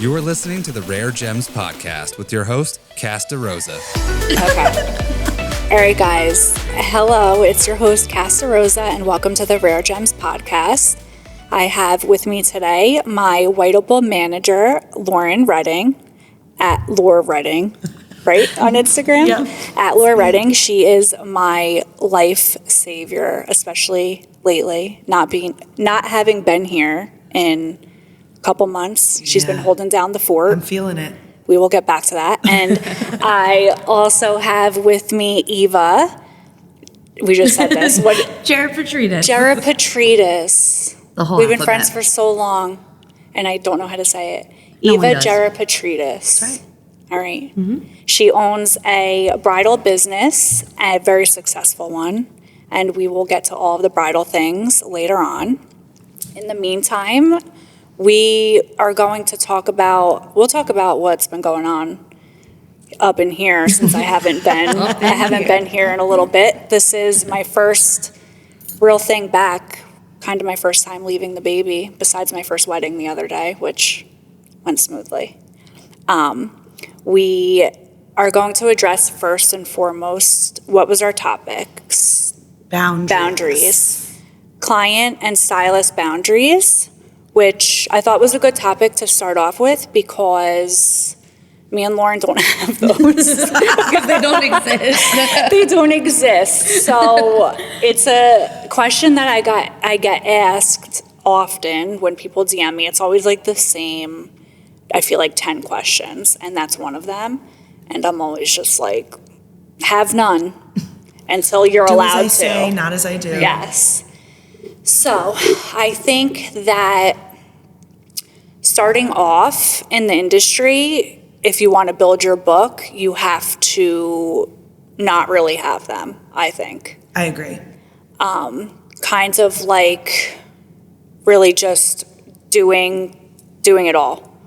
You are listening to the Rare Gems podcast with your host, Cass the Rosa. Okay. All right, guys. Hello, it's your host, Cass the Rosa, and welcome to the Rare Gems podcast. I have with me today my White Opal manager, Laur Redding, at Laur Redding, right, on Instagram? Yep. At Laur Redding. She is my life savior, especially lately, not having been here in a couple months. She's been holding down the fort. I'm feeling it. We will get back to that. And I also have with me Eva. We just said this. What? Gerapetritis. Gerapetritis. The whole We've been alphabet. friends for so long, and I don't know how to say it. No one Eva does. Gerapetritis. That's right. All right. Mm-hmm. She owns a bridal business, a very successful one, and we will get to all of the bridal things later on. In the meantime, we'll talk about what's been going on up in here since I haven't been here in a little bit. This is my first real thing back, kind of my first time leaving the baby, besides my first wedding the other day, which went smoothly. We are going to address first and foremost, what was our topics? Boundaries. Client and stylist boundaries, which I thought was a good topic to start off with because me and Lauren don't have those. Because they don't exist. They don't exist. So it's a question that I get asked often when people DM me. It's always like the same, I feel like 10 questions, and that's one of them. And I'm always just like, have none until you're allowed to. Do as I say, not as I do. Yes. So I think that starting off in the industry, if you want to build your book, you have to not really have them, I think. I agree. Kind of like really just doing it all.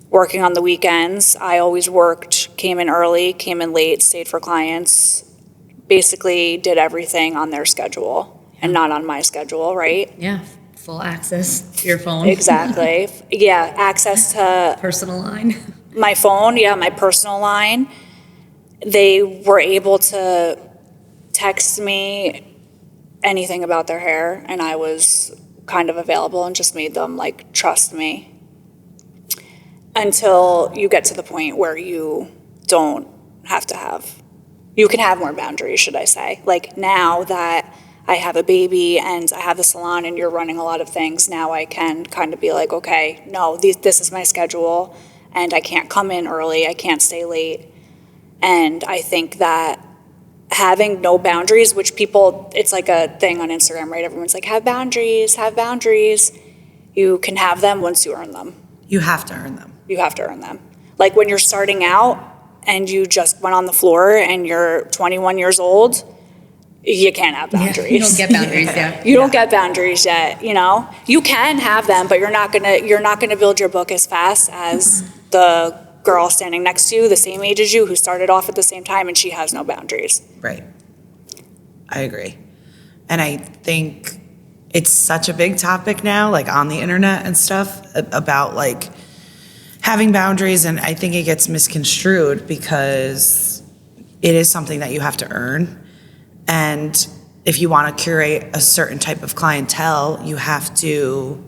Working on the weekends. I always worked, came in early, came in late, stayed for clients, basically did everything on their schedule and not on my schedule, right? Yeah, full access to your phone. Exactly. Yeah, access to Personal line. my phone, my personal line. They were able to text me anything about their hair, and I was kind of available and just made them like trust me until you get to the point where you don't have to have, you can have more boundaries, should I say. Like now that I have a baby and I have the salon and you're running a lot of things, now I can kind of be like, okay, no, this is my schedule and I can't come in early, I can't stay late. And I think that having no boundaries, which people, it's like a thing on Instagram, right? Everyone's like, have boundaries. You can have them once you earn them. You have to earn them. You have to earn them. Like when you're starting out and you just went on the floor and you're 21 years old, you can't have boundaries. You don't get boundaries yet. You don't get boundaries yet, you know? You can have them, but you're not gonna build your book as fast as the girl standing next to you, the same age as you, who started off at the same time and she has no boundaries. Right. I agree. And I think it's such a big topic now, like on the internet and stuff, about like having boundaries, and I think it gets misconstrued because it is something that you have to earn. And if you want to curate a certain type of clientele, you have to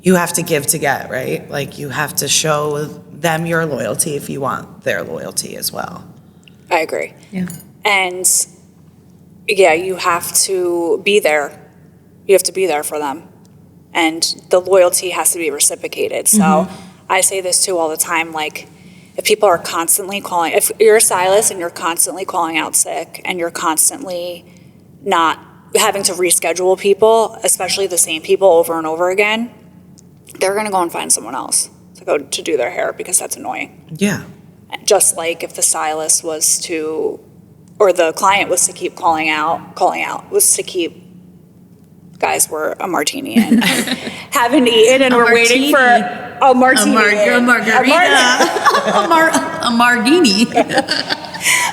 give to get, right? Like you have to show them your loyalty if you want their loyalty as well. I agree. Yeah. And yeah, you have to be there. You have to be there for them. And the loyalty has to be reciprocated. So I say this too all the time, like if people are constantly calling, if you're a stylist and you're constantly calling out sick and you're constantly not having to reschedule people, especially the same people over and over again, they're gonna go and find someone else to go to do their hair because that's annoying. Yeah. Just like if the stylist was to, or the client was to keep calling out, was to keep, guys, we're a martini in. Haven't eaten and we're waiting for a martini. A margarita. A margini.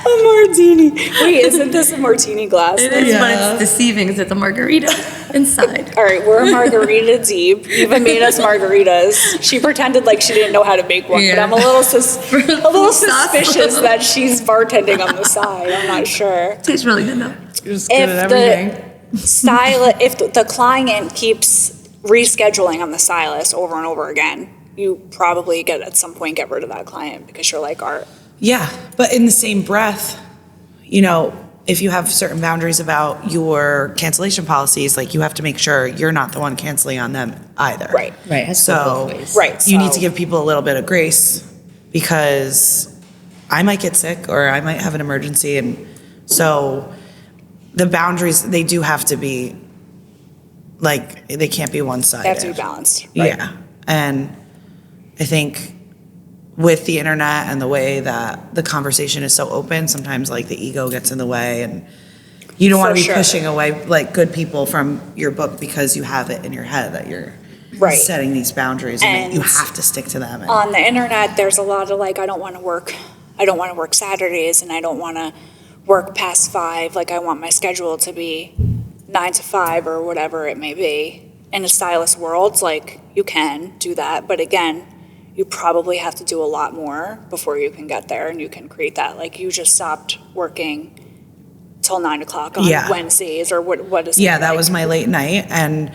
A martini. Wait, isn't this a martini glass? It is, but it's deceiving because it's a margarita inside. All right, we're margarita deep. Eva made us margaritas. She pretended like she didn't know how to make one, but I'm a little suspicious that she's bartending on the side. I'm not sure. Tastes really good though. Just good at everything. If the client keeps rescheduling on the stylist over and over again, you probably at some point get rid of that client because you're like art. Yeah, but in the same breath, you know, if you have certain boundaries about your cancellation policies, like you have to make sure you're not the one canceling on them either. Right. Right. It has to go So, both ways. Right. you need to give people a little bit of grace because I might get sick or I might have an emergency. And so the boundaries, they do have to be, like, they can't be one-sided. They have to be balanced. Right? Yeah. And I think with the internet and the way that the conversation is so open, sometimes like the ego gets in the way and you don't want to be pushing away like good people from your book because you have it in your head that you're setting these boundaries and that you have to stick to them. And on the internet, there's a lot of like, I don't want to work Saturdays and I don't want to work past 5. Like I want my schedule to be 9 to 5 or whatever it may be. In a stylist world, like you can do that, but again, you probably have to do a lot more before you can get there and you can create that. Like you just stopped working till 9 o'clock on Wednesdays or what is it? Yeah, that was my late night. And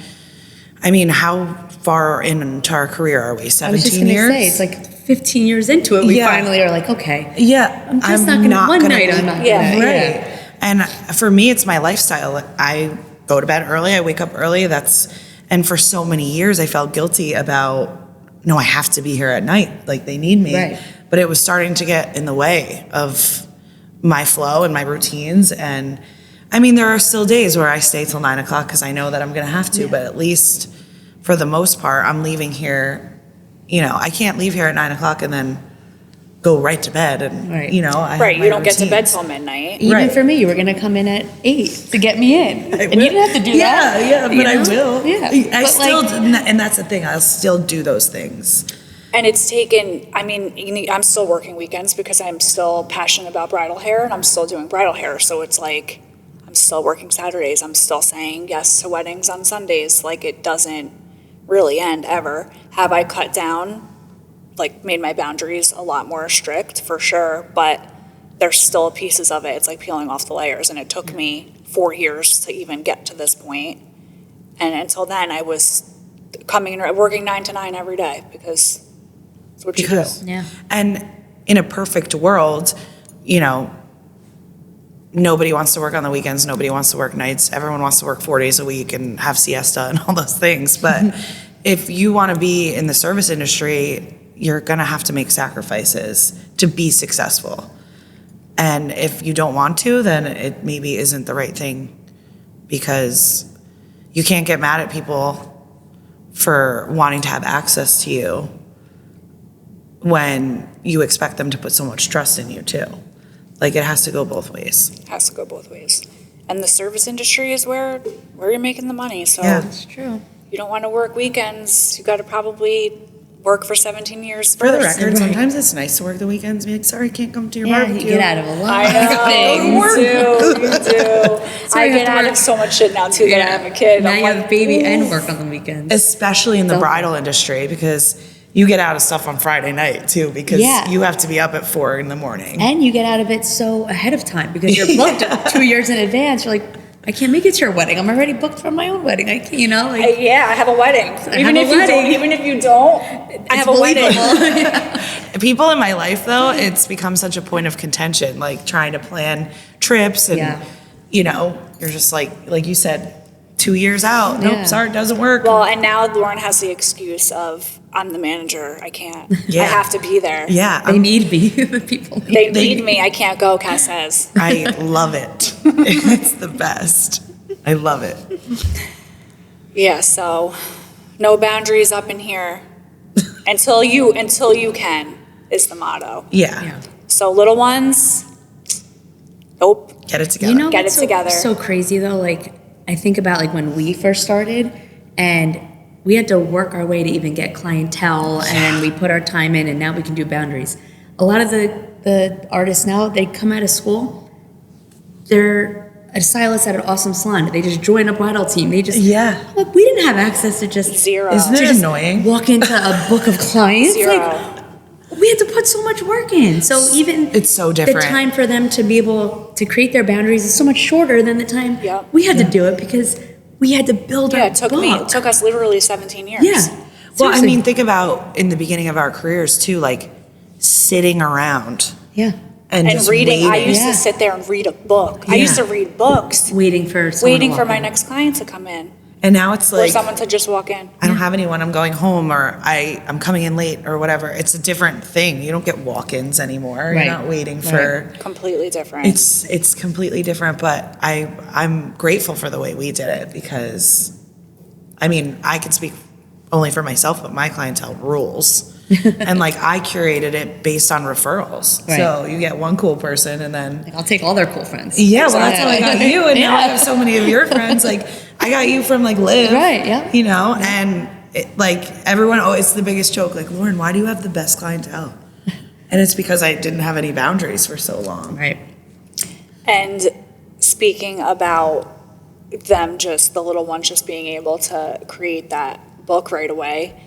I mean, how far into our career are we? 17 years? I was just going to say, it's like 15 years into it, we finally are like, okay. Yeah. I'm just not going to, one night I'm not going to. Right. And for me, it's my lifestyle. I go to bed early, I wake up early. And for so many years, I felt guilty about, no, I have to be here at night. Like they need me. Right. But it was starting to get in the way of my flow and my routines. And I mean, there are still days where I stay till 9 o'clock because I know that I'm going to have to, but at least for the most part, I'm leaving here, you know, I can't leave here at 9 o'clock and then go right to bed. And, you know, I have you my don't get to bed routines. till midnight. Even for me, you were going to come in at 8 to get me in. And you didn't have to do that. Yeah, but I will. Yeah. I still, and that's the thing, I'll still do those things. And it's taken, I mean, I'm still working weekends because I'm still passionate about bridal hair and I'm still doing bridal hair. So it's like, I'm still working Saturdays. I'm still saying yes to weddings on Sundays. Like it doesn't really end ever. Have I cut down, like made my boundaries a lot more strict for sure, but there's still pieces of it. It's like peeling off the layers. And it took me 4 years to even get to this point. And until then I was working 9 to 9 every day because it's what you do. Yeah. And in a perfect world, you know, nobody wants to work on the weekends. Nobody wants to work nights. Everyone wants to work 4 days a week and have siesta and all those things. But if you want to be in the service industry, you're going to have to make sacrifices to be successful. And if you don't want to, then it maybe isn't the right thing because you can't get mad at people for wanting to have access to you when you expect them to put so much trust in you too. Like it has to go both ways. It has to go both ways. And the service industry is where you're making the money. So That's true. you don't want to work weekends. You got to probably work for 17 years For the first. record, sometimes it's nice to work the weekends. Be like, sorry, can't come to your Yeah, barbecue. you get out of a lot I know, of things. you do. I you have get to out work- of so much shit now too that I have a kid. Now I'm you like, have a baby ooh. and work on the weekends. Especially in the Double. bridal industry because you get out of stuff on Friday night too because you have to be up at 4 in the morning. And you get out of it so ahead of time because you're booked 2 years in advance. You're like, I can't make it to your wedding. I'm already booked for my own wedding. I can't, you know, like Yeah, I have a wedding. Even if you don't, I have a wedding. People in my life though, it's become such a point of contention, like trying to plan trips and, you know, you're just like you said, 2 years out. Nope, sorry, it doesn't work. Well, and now Lauren has the excuse of, I'm the manager. I can't. Yeah. I have to be there. Yeah. they need me. The people They need me. I can't go, Cass says. I love it. It's the best. I love it. Yeah, so no boundaries up in here until you can is the motto. Yeah. So little ones, nope. Get it together. You know, Get what's it together. So crazy though. Like I think about like when we first started, and we had to work our way to even get clientele, and we put our time in, and now we can do boundaries. A lot of the the artists now, they come out of school, they're a stylist at an awesome salon. They just join a bridal team. They just Look, we didn't have access to just Zero. Isn't it annoying? walk into a book of clients. Zero. Like, we had to put so much work in. So even it's so different. The time for them to be able to create their boundaries is so much shorter than the time we had to do it because we had to build our it took us literally 17 years. Yeah. Well, I Seriously. mean, think about in the beginning of our careers too, like sitting around Yeah. and just reading. I waiting. used to sit there and read a book. I used to read books, Waiting for my next client to come in. And now it's Or like, someone to just walk in. I don't have anyone, I'm going home, or I'm coming in late, or whatever. It's a different thing. You don't get walk-ins anymore. Right. You're not waiting for. Completely different. It's completely different, but I'm grateful for the way we did it because, I mean, I can speak only for myself, but my clientele rules. And like I curated it based on referrals. Right. So you get one cool person and then. I'll take all their cool friends. Yeah, well, that's how I got you. And now I have so many of your friends. Like I got you from like Liv. Right, yeah. You know, and like everyone, it's the biggest joke. Like, Lauren, why do you have the best clientele? And it's because I didn't have any boundaries for so long. Right. And speaking about them, just the little ones just being able to create that book right away,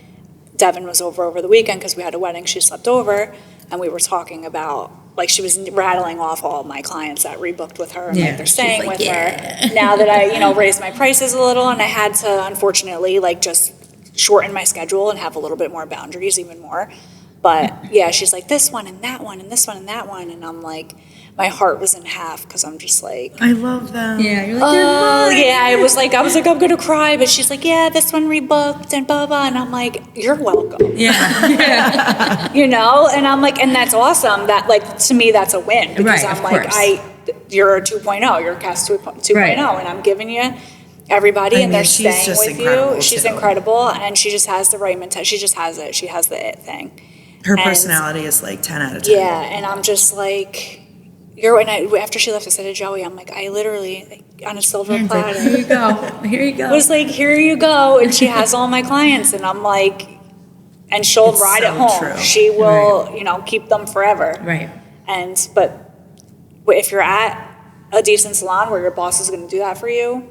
Devin was over the weekend because we had a wedding. She slept over, and we were talking about, like, she was rattling off all of my clients that rebooked with her, and like they're staying with her. Now that I, raised my prices a little, and I had to, unfortunately, like, just shorten my schedule and have a little bit more boundaries, even more. But yeah, she's like, this one and that one and this one and that one, and I'm like, my heart was in half because I'm just like, I love them. Yeah, you're like, oh yeah, I was like, I'm gonna cry, but she's like, yeah, this one rebooked and blah blah, and I'm like, you're welcome. Yeah. And I'm like, and that's awesome. That, like, to me, that's a win because Right, I'm of like, course. you're a 2.0, you're a Cass 2.0, Right. and I'm giving you everybody, and they're she's staying just with incredible, you. She's too. incredible, and she just has the right mentality. She just has it. She has the it thing. Her And- personality is like 10 out of 10. Yeah, and I'm just like, after she left, I said to Joey, I'm like, I literally, like, on a silver platter, Here you go. Here you go. was like, here you go, and she has all my clients, and I'm like, and she'll It's ride so it home. true. She will, keep them forever. Right. But if you're at a decent salon where your boss is going to do that for you,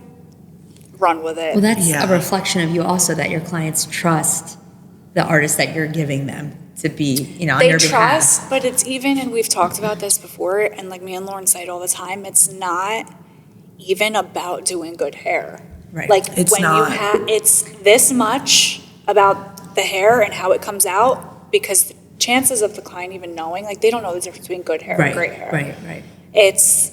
run with it. Well, that's Yeah. a reflection of you also, that your clients trust the artist that you're giving them to be, on They your trust, behalf. but it's even, and we've talked about this before, and like me and Lauren say it all the time, it's not even about doing good hair. Right. Like It's when not. it's this much about the hair and how it comes out, because the chances of the client even knowing, like, they don't know the difference between good hair and great hair. Right. It's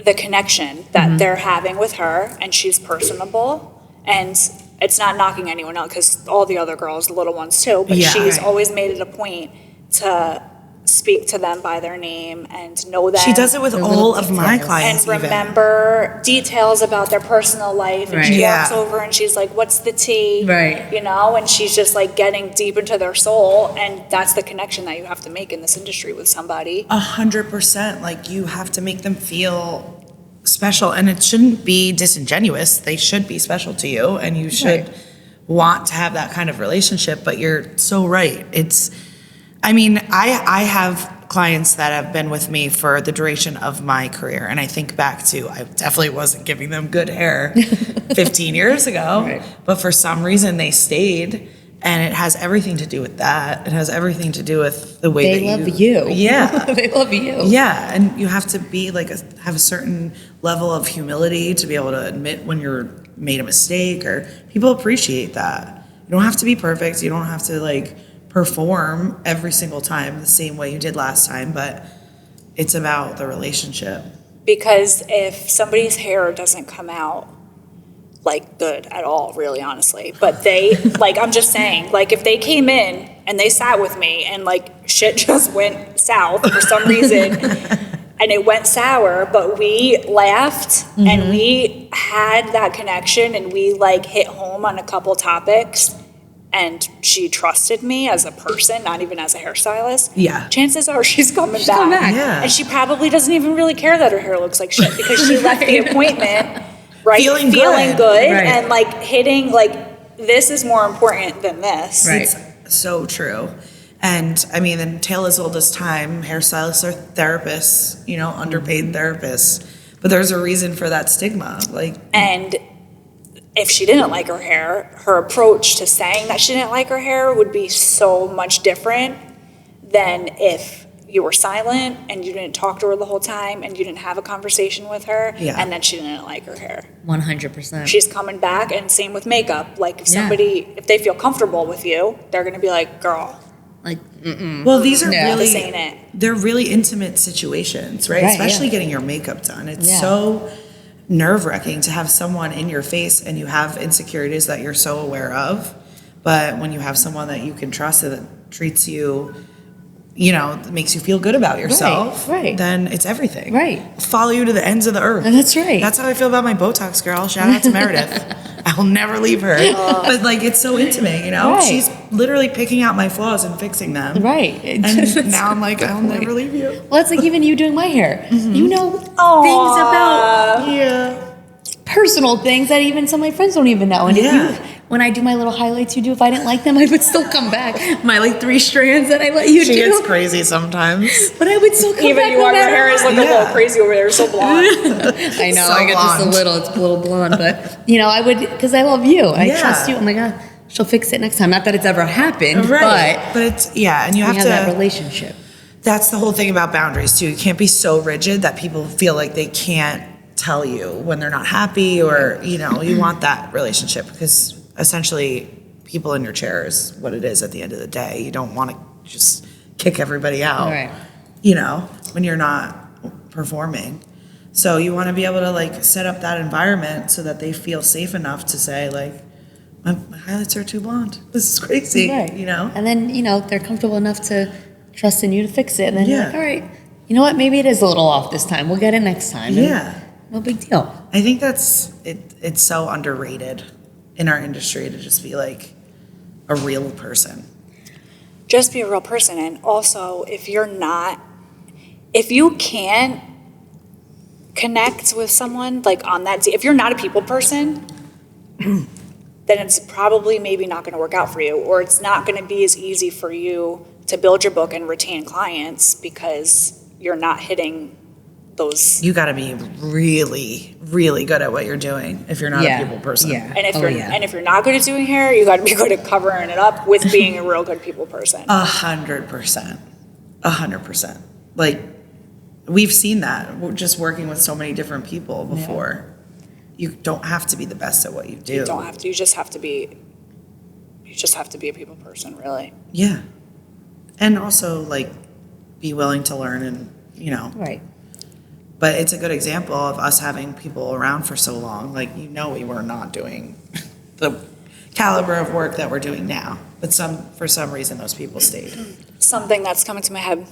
the connection that Mm-hmm. they're having with her, and she's personable, and it's not knocking anyone out because all the other girls, the little ones too, but Yeah. she's Right. always made it a point to speak to them by their name and know them. She does it with The all little of my details. clients. and even. remember details about their personal life, and Right. she Yeah. walks over and she's like, what's the tea? Right. And she's just like getting deep into their soul, and that's the connection that you have to make in this industry with somebody. 100%. Like you have to make them feel special, and it shouldn't be disingenuous. They should be special to you, and you should want to have that kind of relationship. But you're so right. I have clients that have been with me for the duration of my career, and I think back to, I definitely wasn't giving them good hair 15 years ago, Right. but for some reason they stayed. And it has everything to do with that. It has everything to do with the way They that love you. Yeah. They love you. Yeah, and you have to be have a certain level of humility to be able to admit when you're made a mistake, or people appreciate that. You don't have to be perfect. You don't have to perform every single time the same way you did last time, but it's about the relationship. Because if somebody's hair doesn't come out good at all, really, honestly, but they, I'm just saying, if they came in and they sat with me and shit just went south for some reason and it went sour, but we laughed and we had that connection and we hit home on a couple topics, and she trusted me as a person, not even as a hairstylist. Yeah. Chances are she's coming back. coming back. Yeah. And she probably doesn't even really care that her hair looks like shit because she left the appointment, right? Feeling good. good. Right. And hitting, this is more important than this. Right. It's so true. And I mean, the tale as old as time, hairstylists are therapists, you know, underpaid therapists. But there's a reason for that stigma. Like, And if she didn't like her hair, her approach to saying that she didn't like her hair would be so much different than if you were silent and you didn't talk to her the whole time and you didn't have a conversation with her and then she didn't like her hair. 100%. She's coming back, and same with makeup. Like, if somebody, if they feel comfortable with you, they're going to be like, girl. Like, well, these are really, this ain't it. They're really intimate situations, right? Especially getting your makeup done. It's so nerve-wracking to have someone in your face and you have insecurities that you're so aware of. But when you have someone that you can trust and that treats you, you know, that makes you feel good about yourself, then it's everything. I'll follow you to the ends of the earth. That's right. That's how I feel about my Botox girl. Shout out to Meredith. I'll never leave her. But like, it's so intimate, you know? She's literally picking out my flaws and fixing them. And now I'm like, I'll never leave you. Well, it's like even you doing my hair. You know things about personal things that even some of my friends don't even know. And if you, when I do my little highlights you do, if I didn't like them, I would still come back. My like 3 strands that I let you do. She gets crazy sometimes. But I would still come back. Even you are, her hair is looking a little crazy over there, so blonde. I know, So I get just a little, it's a little blonde. But, you know, I would, because I love you. I trust you. Oh my God, she'll fix it next time. Not that it's ever happened, but it's, and you have to that relationship. That's the whole thing about boundaries too. You can't be so rigid that people feel like they can't tell you when they're not happy, or, you know, you want that relationship, because essentially people in your chair is what it is at the end of the day. You don't want to just kick everybody out, you know, when you're not performing. So you want to be able to like set up that environment so that they feel safe enough to say like, my highlights are too blonde. This is crazy, you know? And then, you know, they're comfortable enough to trust in you to fix it. And then you're like, all right, you know what? Maybe it is a little off this time. We'll get it next time. No big deal. I think that's it. It's so underrated in our industry to just be like a real person. Just be a real person. And also, if you can't connect with someone like on that, if you're not a people person, then it's probably maybe not going to work out for you, or it's not going to be as easy for you to build your book and retain clients because you're not hitting those. You got to be really, really good at what you're doing if you're not a people person. And if you're not good at doing hair, you got to be good at covering it up with being a real good people person. 100%. 100%. Like, we've seen that. We're just working with so many different people before. You don't have to be the best at what you do. You don't have to. You just have to be a people person, really. Yeah. And also, like, be willing to learn and, you know. But it's a good example of us having people around for so long. Like, you know, we were not doing the caliber of work that we're doing now. But for some reason, those people stayed. Something that's coming to my head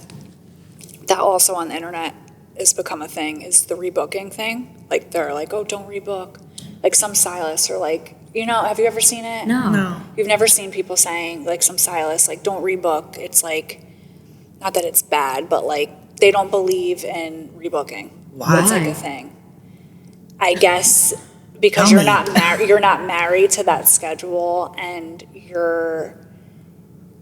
that also on the internet has become a thing is the rebooking thing. Like, they're like, oh, don't rebook. Like, some stylists are like, you know, have you ever seen it? No. You've never seen people saying, like, some stylists, like, don't rebook. It's like, not that it's bad, but like, they don't believe in rebooking. Why? It's like a thing. I guess because you're not married to that schedule, and you're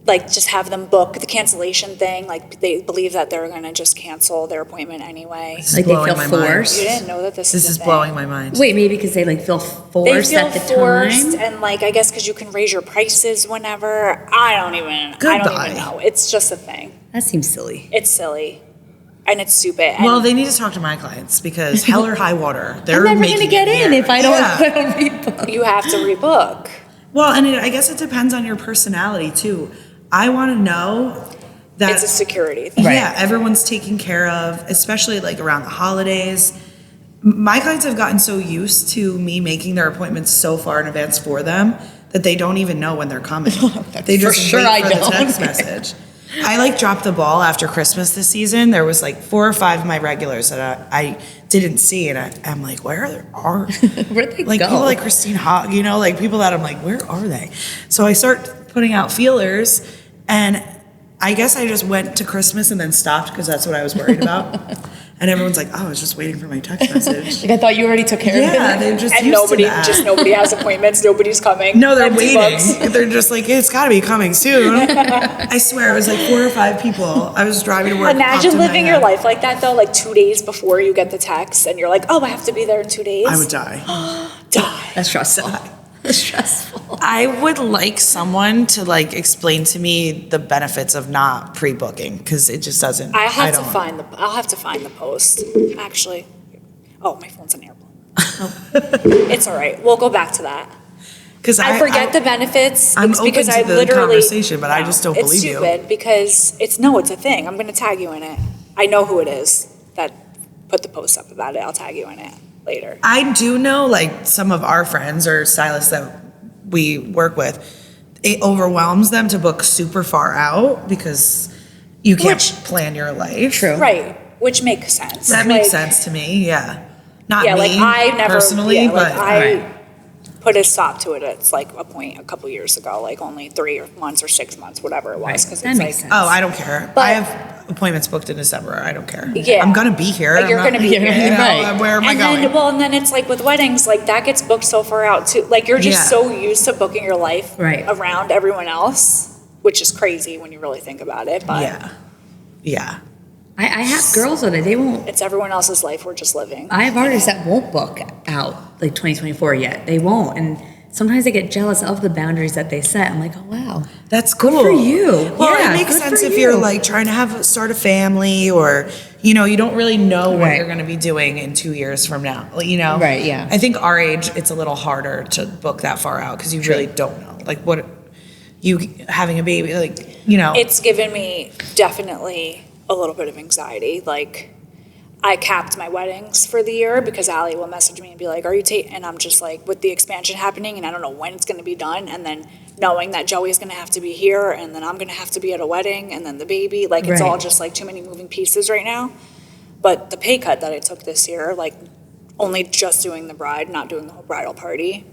like, just have them book the cancellation thing. Like, they believe that they're gonna just cancel their appointment anyway. Like, they feel forced. You didn't know that this is blowing my mind. Wait, maybe because they like feel forced at the time. And like, I guess because you can raise your prices whenever. I don't even know. It's just a thing. That seems silly. It's silly. And it's stupid. And Well, they need to talk to my clients, because hell or high water, they're I'm never making gonna get in if I don't Yeah. rebook. you have to rebook. Well, and I guess it depends on your personality too. I want to know that It's a security thing. Yeah, everyone's taken care of, especially like around the holidays. My clients have gotten so used to me making their appointments so far in advance for them that they don't even know when they're coming. They just sure wait I for the don't. text message. I like dropped the ball after Christmas this season. There was like 4 or 5 of my regulars that I didn't see, and I'm like, where are Where'd they like go? people like Christine Hogg, you know, like people that I'm like, where are they? So I start putting out feelers, and I guess I just went to Christmas and then stopped because that's what I was worried about. And everyone's like, oh, I was just waiting for my text message. Like I thought you already took care of it. Yeah, they're just And used to that. nobody has appointments. Nobody's coming. No, they're Empty waiting. books. They're just like, it's got to be coming soon. I swear, it was like 4 or 5 people. I was driving to work. Imagine living your life like that, though, like 2 days before you get the text, and you're like, oh, I have to be there in 2 days. I would die. Die. That's stressful. That's stressful. I would like someone to like explain to me the benefits of not pre-booking because it just doesn't. I'll have to find the post. Actually, oh, my phone's on airplane. It's all right. We'll go back to that. Because I forget the benefits. I'm it's open because to I the literally conversation, but I just don't believe you. It's stupid because it's a thing. I'm going to tag you in it. I know who it is that put the post up about it. I'll tag you in it later. I do know, like, some of our friends or stylists that we work with, it overwhelms them to book super far out because you can't plan your life. True. Right, which makes sense. That makes sense to me, yeah. Not me, like I never personally, but I put a stop to it at like a point a couple years ago, like only 3 months or 6 months, whatever it was. Because That it's makes like, sense. Oh, I don't care. But- I have appointments booked in December. I don't care. Yeah. I'm going to be here. Like, you're going to be here. You know, Right. where am I going? And then it's like with weddings, like that gets booked so far out too. Like you're just Yeah. so used to booking your life Right. around everyone else, which is crazy when you really think about it. But Yeah. I have girls that they won't. it's everyone else's life we're just living. I have artists that won't book out like 2024 yet. They won't, and sometimes I get jealous of the boundaries that they set. I'm like, oh wow, That's cool. good for you. Well, Yeah, it makes good sense for if you. you're like trying to start a family or, you know, you don't really know what Right. you're going to be doing in 2 years from now, you know? Right, yeah. I think our age, it's a little harder to book that far out because you really don't know. Like what, you having a baby, like, you know. It's given me definitely a little bit of anxiety. Like I capped my weddings for the year because Allie will message me and be like, are you taking, and I'm just like, with the expansion happening and I don't know when it's going to be done. And then knowing that Joey's going to have to be here and then I'm going to have to be at a wedding and then the baby, like it's Right. all just like too many moving pieces right now. But the pay cut that I took this year, like only just doing the bride, not doing the whole bridal party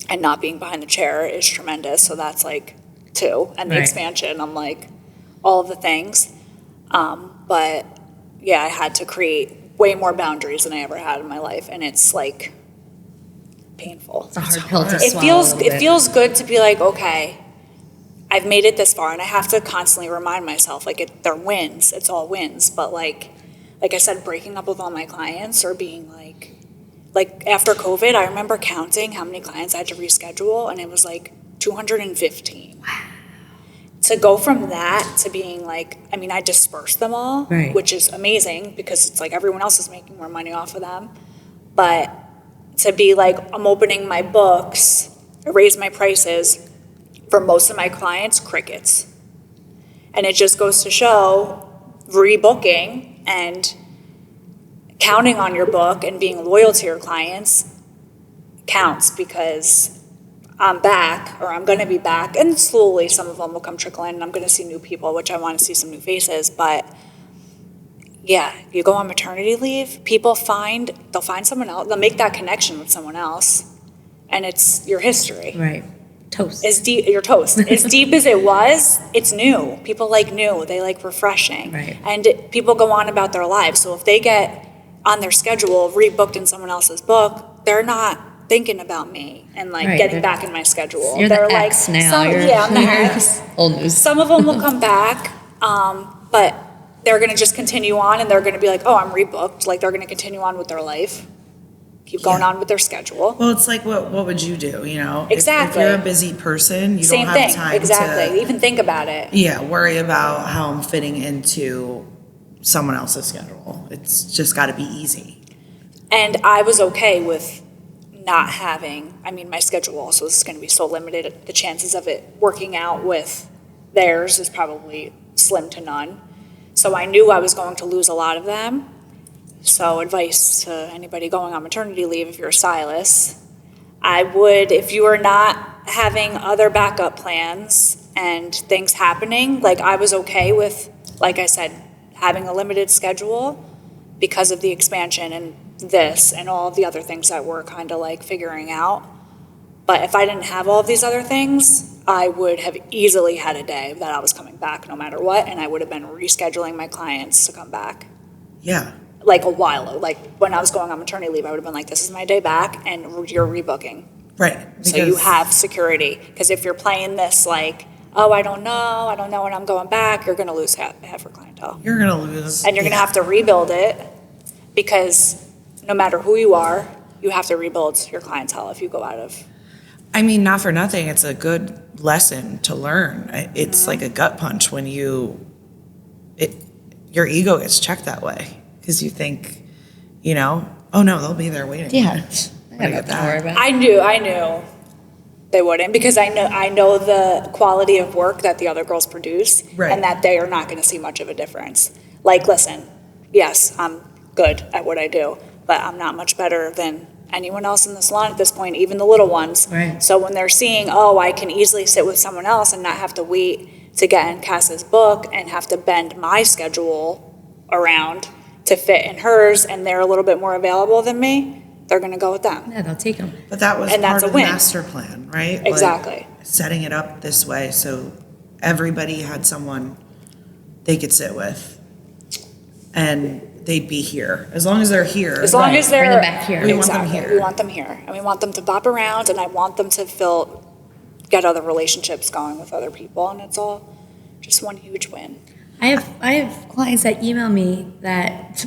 and not being behind the chair is tremendous. So that's like 2. And the Right. expansion, I'm like, all of the things. But yeah, I had to create way more boundaries than I ever had in my life, and it's like painful. It's a hard pill to It swallow. feels a little it bit. feels good to be like, okay, I've made it this far, and I have to constantly remind myself like they're wins. It's all wins, but like I said, breaking up with all my clients or being like after COVID, I remember counting how many clients I had to reschedule, and it was like 215. Wow. To go from that to being like, I mean, I dispersed them all, Right. which is amazing because it's like everyone else is making more money off of them. But to be like, I'm opening my books, I raise my prices for most of my clients, crickets. And it just goes to show rebooking and counting on your book and being loyal to your clients counts because I'm back, or I'm going to be back, and slowly some of them will come trickle in, and I'm going to see new people, which I want to see some new faces, but yeah, you go on maternity leave, they'll find someone else, they'll make that connection with someone else, and it's your history. Right. Toast. Your toast. As deep as it was, it's new. People like new, they like refreshing. Right. And people go on about their lives, so if they get on their schedule rebooked in someone else's book, they're not thinking about me and like Right, getting back in my schedule. You're They're the like, ex now. I'm the ex. Old news. Some of them will come back, but they're going to just continue on and they're going to be like, oh, I'm rebooked. Like they're going to continue on with their life, keep going on with their schedule. Well, it's like, what would you do, you know? Exactly. If you're a busy person, you Same don't have thing. time Exactly. to Even think about it. worry about how I'm fitting into someone else's schedule. It's just got to be easy. And I was okay with not having, I mean, my schedule also is going to be so limited. The chances of it working out with theirs is probably slim to none. So I knew I was going to lose a lot of them. So advice to anybody going on maternity leave, if you're a stylist, I would, if you are not having other backup plans and things happening, like I was okay with, like I said, having a limited schedule because of the expansion and this and all of the other things that we're kind of like figuring out. But if I didn't have all of these other things, I would have easily had a day that I was coming back no matter what, and I would have been rescheduling my clients to come back. Yeah. like a while, like when I was going on maternity leave, I would have been like, this is my day back and you're rebooking. Right. So you have security. Because if you're playing this like, oh, I don't know when I'm going back, you're going to lose half your clientele. You're going to lose. And you're going to have to rebuild it, because no matter who you are, you have to rebuild your clientele if you go out of. I mean, not for nothing, it's a good lesson to learn. It's like a gut punch when your ego gets checked that way, because you think, oh no, they'll be there waiting. Yeah. I got that. I knew they wouldn't, because I know the quality of work that the other girls produce, right, and that they are not going to see much of a difference. Like, listen, yes, I'm good at what I do, but I'm not much better than anyone else in the salon at this point, even the little ones. Right. So when they're seeing, oh, I can easily sit with someone else and not have to wait to get in Cass's book and have to bend my schedule around to fit in hers, and they're a little bit more available than me, they're going to go with them. Yeah, they'll take them. But that was And part that's a of the win. master plan, right? Exactly. Like, setting it up this way so everybody had someone they could sit with, and they'd be here. As long as they're here. As long as they're Bring them back here. We want them here. We want them here, and we want them to bop around, and I want them to get other relationships going with other people, and it's all just one huge win. I have clients that email me that,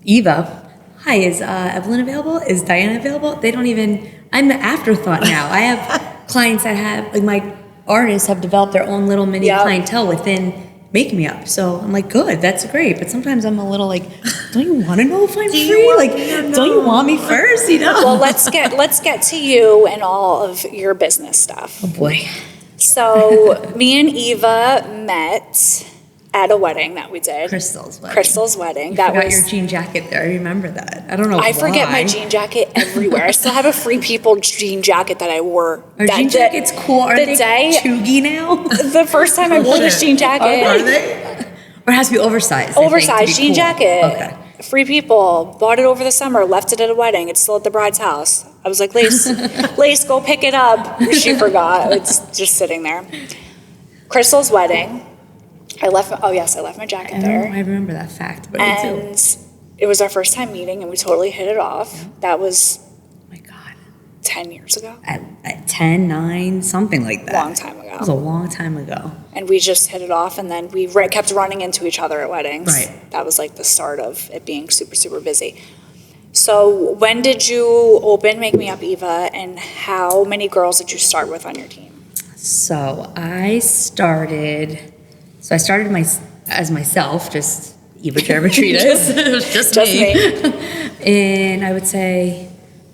Eva, hi, is Evelyn available? Is Diana available? They don't even, I'm the afterthought now. I have clients that have, like, my artists have developed their own little mini clientele within Make Me Up. So I'm like, good, that's great. But sometimes I'm a little like, don't you want to know if I'm free? Like, don't you want me first? Well, let's get to you and all of your business stuff. Oh boy. So me and Eva met at a wedding that we did. Crystal's wedding. You That forgot was your jean jacket there. I remember that. I don't know I why. forget my jean jacket everywhere. I still have a Free People jean jacket that I wore. Are jean jackets cool? Are they chuggy now? The first time I wore this jean jacket. Are they? Or it has to be oversized. I think, Oversized to be jean cool. jacket. Okay. Free People, bought it over the summer, left it at a wedding. It's still at the bride's house. I was like, Lace, go pick it up. She forgot. It's just sitting there. Crystal's wedding. I left my jacket there. I remember that fact. But And it was our first time meeting, and we totally hit it off. Yeah. That was, oh my God. 10 years ago. At 10, 9, something like that. Long time ago. It was a long time ago. And we just hit it off, and then we kept running into each other at weddings. Right. That was like the start of it being super, super busy. So when did you open Make Me Up, Eva, and how many girls did you start with on your team? So I started as myself, just Eva Gerapetritis. It was just me. And I would say,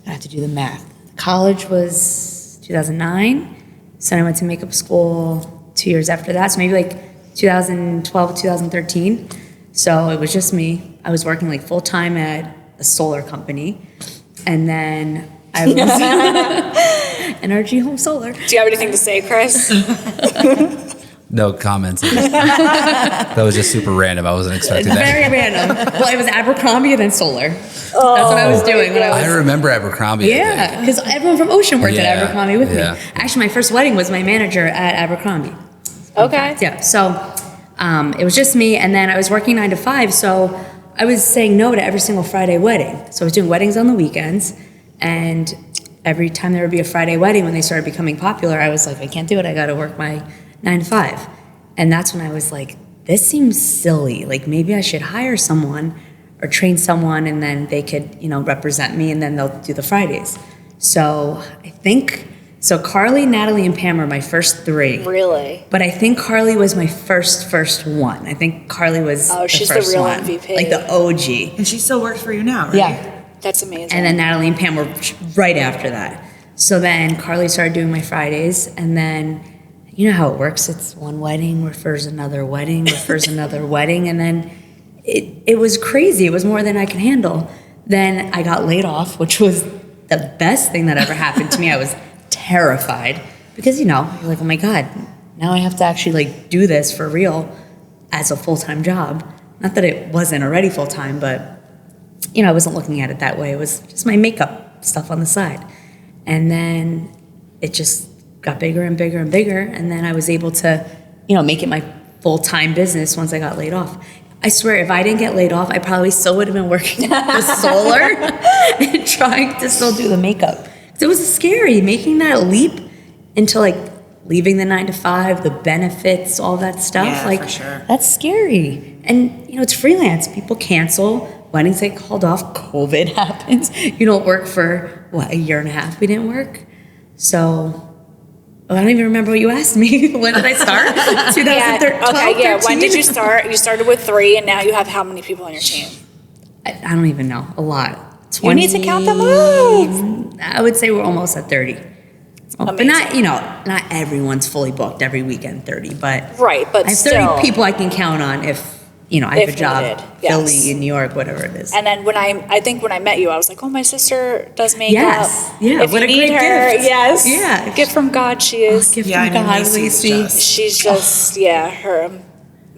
I have to do the math. College was 2009. So I went to makeup school 2 years after that. So maybe like 2012, 2013. So it was just me. I was working like full time at a solar company. And then I was NRG Home Solar. Do you have anything to say, Chris? No comments. That was just super random. I wasn't expecting that. Very random. Well, it was Abercrombie and then Solar. That's what I was doing when I was. I remember Abercrombie. Yeah, because everyone from Ocean worked at Yeah, Abercrombie with yeah. me. Actually, my first wedding was my manager at Abercrombie. Okay. Yeah, so it was just me, and then I was working 9 to 5, so I was saying no to every single Friday wedding. So I was doing weddings on the weekends, and every time there would be a Friday wedding when they started becoming popular, I was like, I can't do it. I got to work my 9 to 5. And that's when I was like, this seems silly. Like, maybe I should hire someone or train someone, and then they could, represent me, and then they'll do the Fridays. So I think, Carly, Natalie, and Pam are my first 3. Really? But I think Carly was my first one. I think Carly was she's the the first real one. MVP. Like the OG. And she still works for you now, right? Yeah. That's amazing. And then Natalie and Pam were right after that. So then Carly started doing my Fridays, and then you know how it works. It's one wedding refers another wedding, refers another wedding, and then it was crazy. It was more than I could handle. Then I got laid off, which was the best thing that ever happened to me. I was terrified because, you're like, oh my God, now I have to actually do this for real as a full-time job. Not that it wasn't already full-time, but, I wasn't looking at it that way. It was just my makeup stuff on the side. And then it just got bigger and bigger and bigger. And then I was able to, make it my full-time business once I got laid off. I swear, if I didn't get laid off, I probably still would have been working the solar and trying to still do the makeup. 'Cause it was scary making that leap into like leaving the 9 to 5, the benefits, all that stuff. Yeah, like for sure. that's scary. And it's freelance. People cancel. Weddings get called off. COVID happens. You don't work for a year and a half. We didn't work. So I don't even remember what you asked me. When did I start? 2013. Okay, yeah. When did you start? You started with 3, and now you have how many people on your team? I don't even know. A lot. You need to count them up. I would say we're almost at 30. But Amazing. not everyone's fully booked every weekend 30, but Right, but I have 30 still. people I can count on if I have If a job, needed, yes. Philly, in New York, whatever it is. And then I think when I met you, I was like, oh, my sister does makeup. Yes. Yeah, If what you a need great her, gift. yes. Yeah. Gift from God she is. Gift Yeah, from I mean, God, Lacey's Lacey. just- She's just, her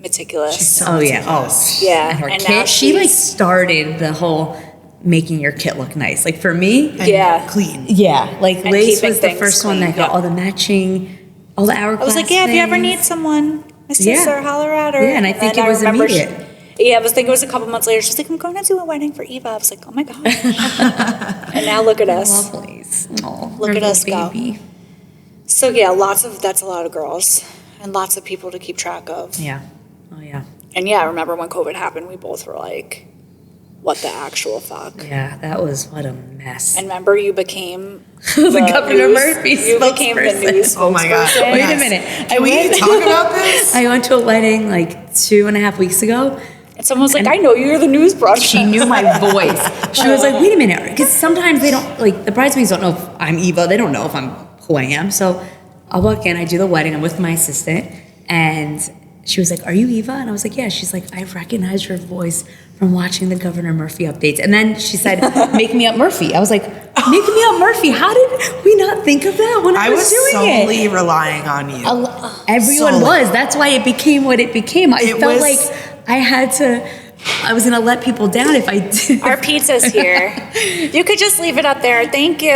meticulous. She's so Oh yeah. meticulous. Yeah, And her and now kit. She like she's- started the whole making your kit look nice. Like for me, And Yeah. clean. yeah. Like And Lace keeping was the things first one clean, that got yeah. all the matching, all the hourglass. I was like, yeah, if you ever things. need someone, my sister, Yeah. holler at her. Yeah, and I think then it was remember immediate. I was thinking it was a couple months later. She's like, I'm going to do a wedding for Eva. I was like, oh my God. And now look at us. Lovelies. Oh, Look her at us little go. baby. So yeah, that's a lot of girls and lots of people to keep track of. Yeah. Oh yeah. And yeah, I remember when COVID happened, we both were like, what the actual fuck? Yeah, that was what a mess. And remember you became The Governor Murphy You became the spokesperson. news Oh my God. spokesperson. Wait Yes. a minute. Can we talk about this? I went to a wedding like 2.5 weeks ago. And someone was like, I know you're the news broadcast. She knew my voice. She was like, wait a minute. Because sometimes they don't, like, the bridesmaids don't know if I'm Eva. They don't know if I'm who I am. So I walk in, I do the wedding. I'm with my assistant. And she was like, are you Eva? And I was like, yeah. She's like, I recognize your voice from watching the Governor Murphy updates. And then she said, make me up Murphy. I was like, make me up Murphy. How did we not think of that when I was doing it? solely relying on you. Everyone Solely. was. That's why it became what it became. I It felt was- like I was going to let people down if I did. Our pizza's here. You could just leave it up there. Thank you.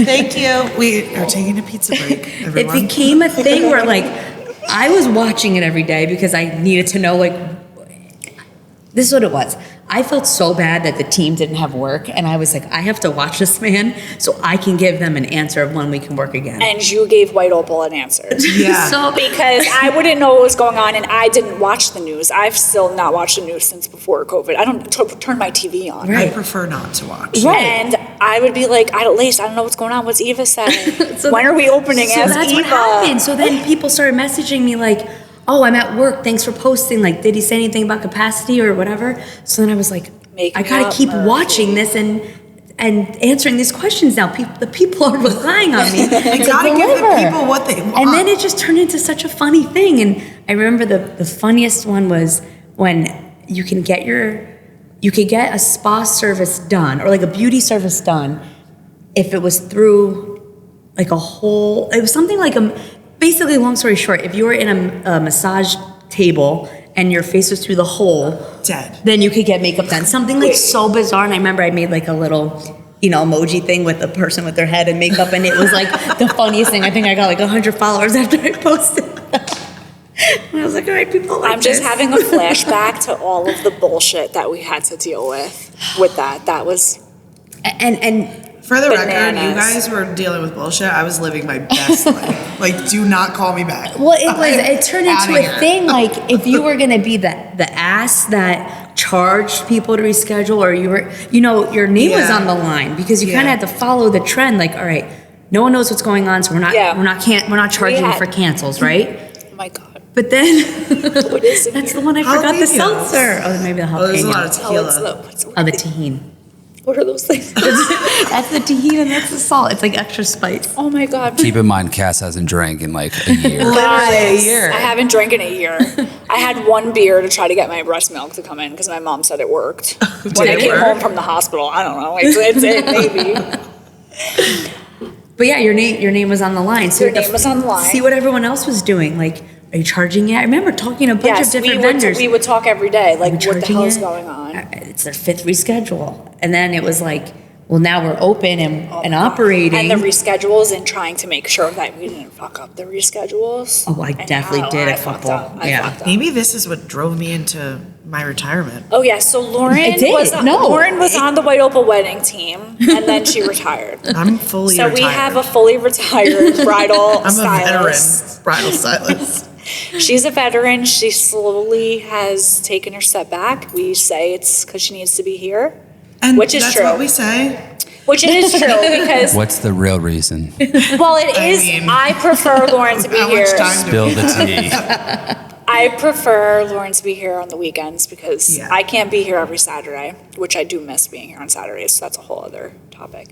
Thank you. We are taking a pizza break, It everyone. became a thing where like I was watching it every day because I needed to know like this is what it was. I felt so bad that the team didn't have work, and I was like, I have to watch this man so I can give them an answer of when we can work again. And you gave White Opal an answer. Yeah. So Because I wouldn't know what was going on, and I didn't watch the news. I've still not watched the news since before COVID. I don't turn my TV on. I Right. prefer not to watch. Right. And I would be like, I don't know what's going on. What's Eva saying? So when are we opening so as that's Eva? what happened. So then people started messaging me like, oh, I'm at work. Thanks for posting. Like, did he say anything about capacity or whatever? So then I was like, Make I me gotta up, keep Murphy. watching this and answering these questions now. The people are relying on me. You gotta give the people what they want. And then it just turned into such a funny thing. And I remember the funniest one was when you could get a spa service done or like a beauty service done if it was through like it was something like basically, long story short, if you were in a massage table and your face was through the hole, Dead. then you could get makeup done. Something like so bizarre. And I remember I made like a little, emoji thing with a person with their head and makeup, and it was like the funniest thing. I think I got like 100 followers after I posted that. And I was like, all right, people like I'm just this. having a flashback to all of the bullshit that we had to deal with that. That was And For the record, Bananas. you guys were dealing with bullshit. I was living my best life. Like, do not call me back. well, it turned into Outta a here. thing. Like if you were gonna be the ass that charged people to reschedule, or you were, your name was Yeah. on the line because you Yeah. kind of had to follow the trend. Like, all right, no one knows what's going on, so we're not charging had- for cancels, right? oh my God. But then What is it? that's the one I forgot the Jalapenos. seltzer. Oh, maybe the Oh, there's a lot of jalapeno. tequila. Oh, the tahini. What are those things? That's the tahini and that's the salt. It's like extra spice. Oh my God. Keep in mind, Cass hasn't drank in like a year. Literally a year. I haven't drank in a year. I had one beer to try to get my breast milk to come in because my mom said it worked. When I it came work? home from the hospital, I don't know. It's it, maybe. But yeah, your name was on the line. So Your you had to name was on the line. See what everyone else was doing. Like, are you charging yet? I remember talking to a bunch Yes, of different we vendors. would talk every day. Like, Are we what the charging hell is yet? going on? It's their 5th reschedule. And then it was like, well, now we're open and operating. And the reschedules and trying to make sure that we didn't fuck up the reschedules. Oh, I And definitely how did a I fucked couple. up. I Yeah. fucked up. Maybe this is what drove me into my retirement. Oh yeah, so Lauren It did. was No. Lauren was on the White Opal wedding team, and then she retired. I'm fully So retired. we have a fully retired bridal I'm stylist. a veteran bridal stylist. She's a veteran. She slowly has taken her step back. We say it's because she needs to be here, And which is that's true. what we say. Which it is true because, What's the real reason? well, it is. mean, I prefer Lauren to be how here. much time do Spill the tea. I prefer Lauren to be here on the weekends because Yeah. I can't be here every Saturday, which I do miss being here on Saturdays. So that's a whole other topic.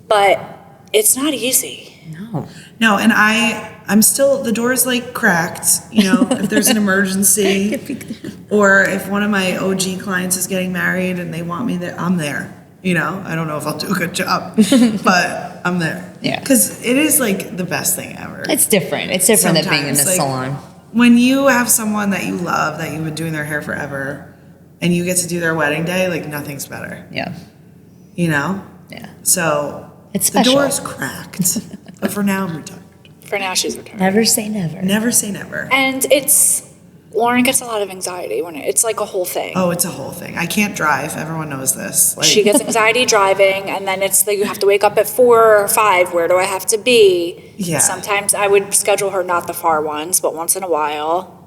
But it's not easy. No. No, and I'm still, the door's like cracked, you know, if there's an emergency or if one of my OG clients is getting married and they want me there, I'm there. You know, I don't know if I'll do a good job, but I'm there. Yeah. Because it is like the best thing ever. It's different. It's different than being in the Sometimes, like, salon. When you have someone that you love, that you've been doing their hair forever, and you get to do their wedding day, like nothing's better. Yeah. You know? Yeah. So It's the special. door's cracked. But for now, I'm retired. For now, she's retired. Never say never. Never say never. And Lauren gets a lot of anxiety when it's like a whole thing. Oh, it's a whole thing. I can't drive. Everyone knows this. Like, She gets anxiety driving, and then it's like you have to wake up at 4 or 5. Where do I have to be? Yeah. Sometimes I would schedule her not the far ones, but once in a while.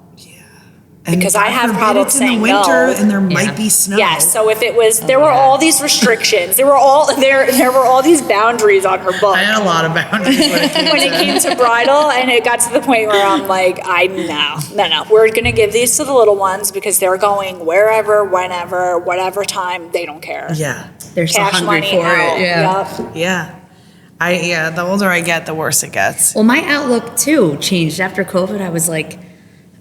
and because I God have forbid problems it's in the saying winter no. and there Yeah. might be snow. Yes. So if it was, there were yeah. all these restrictions. There were all these boundaries on her book I had a lot of boundaries when it came when it came to bridal, and it got to the point where I'm like, no. We're gonna give these to the little ones because they're going wherever, whenever, whatever time. They don't care. Yeah. They're so Cash hungry money for out. it. Yeah. Yep. Yeah. The older I get, the worse it gets. Well, my outlook too changed after COVID. I was like,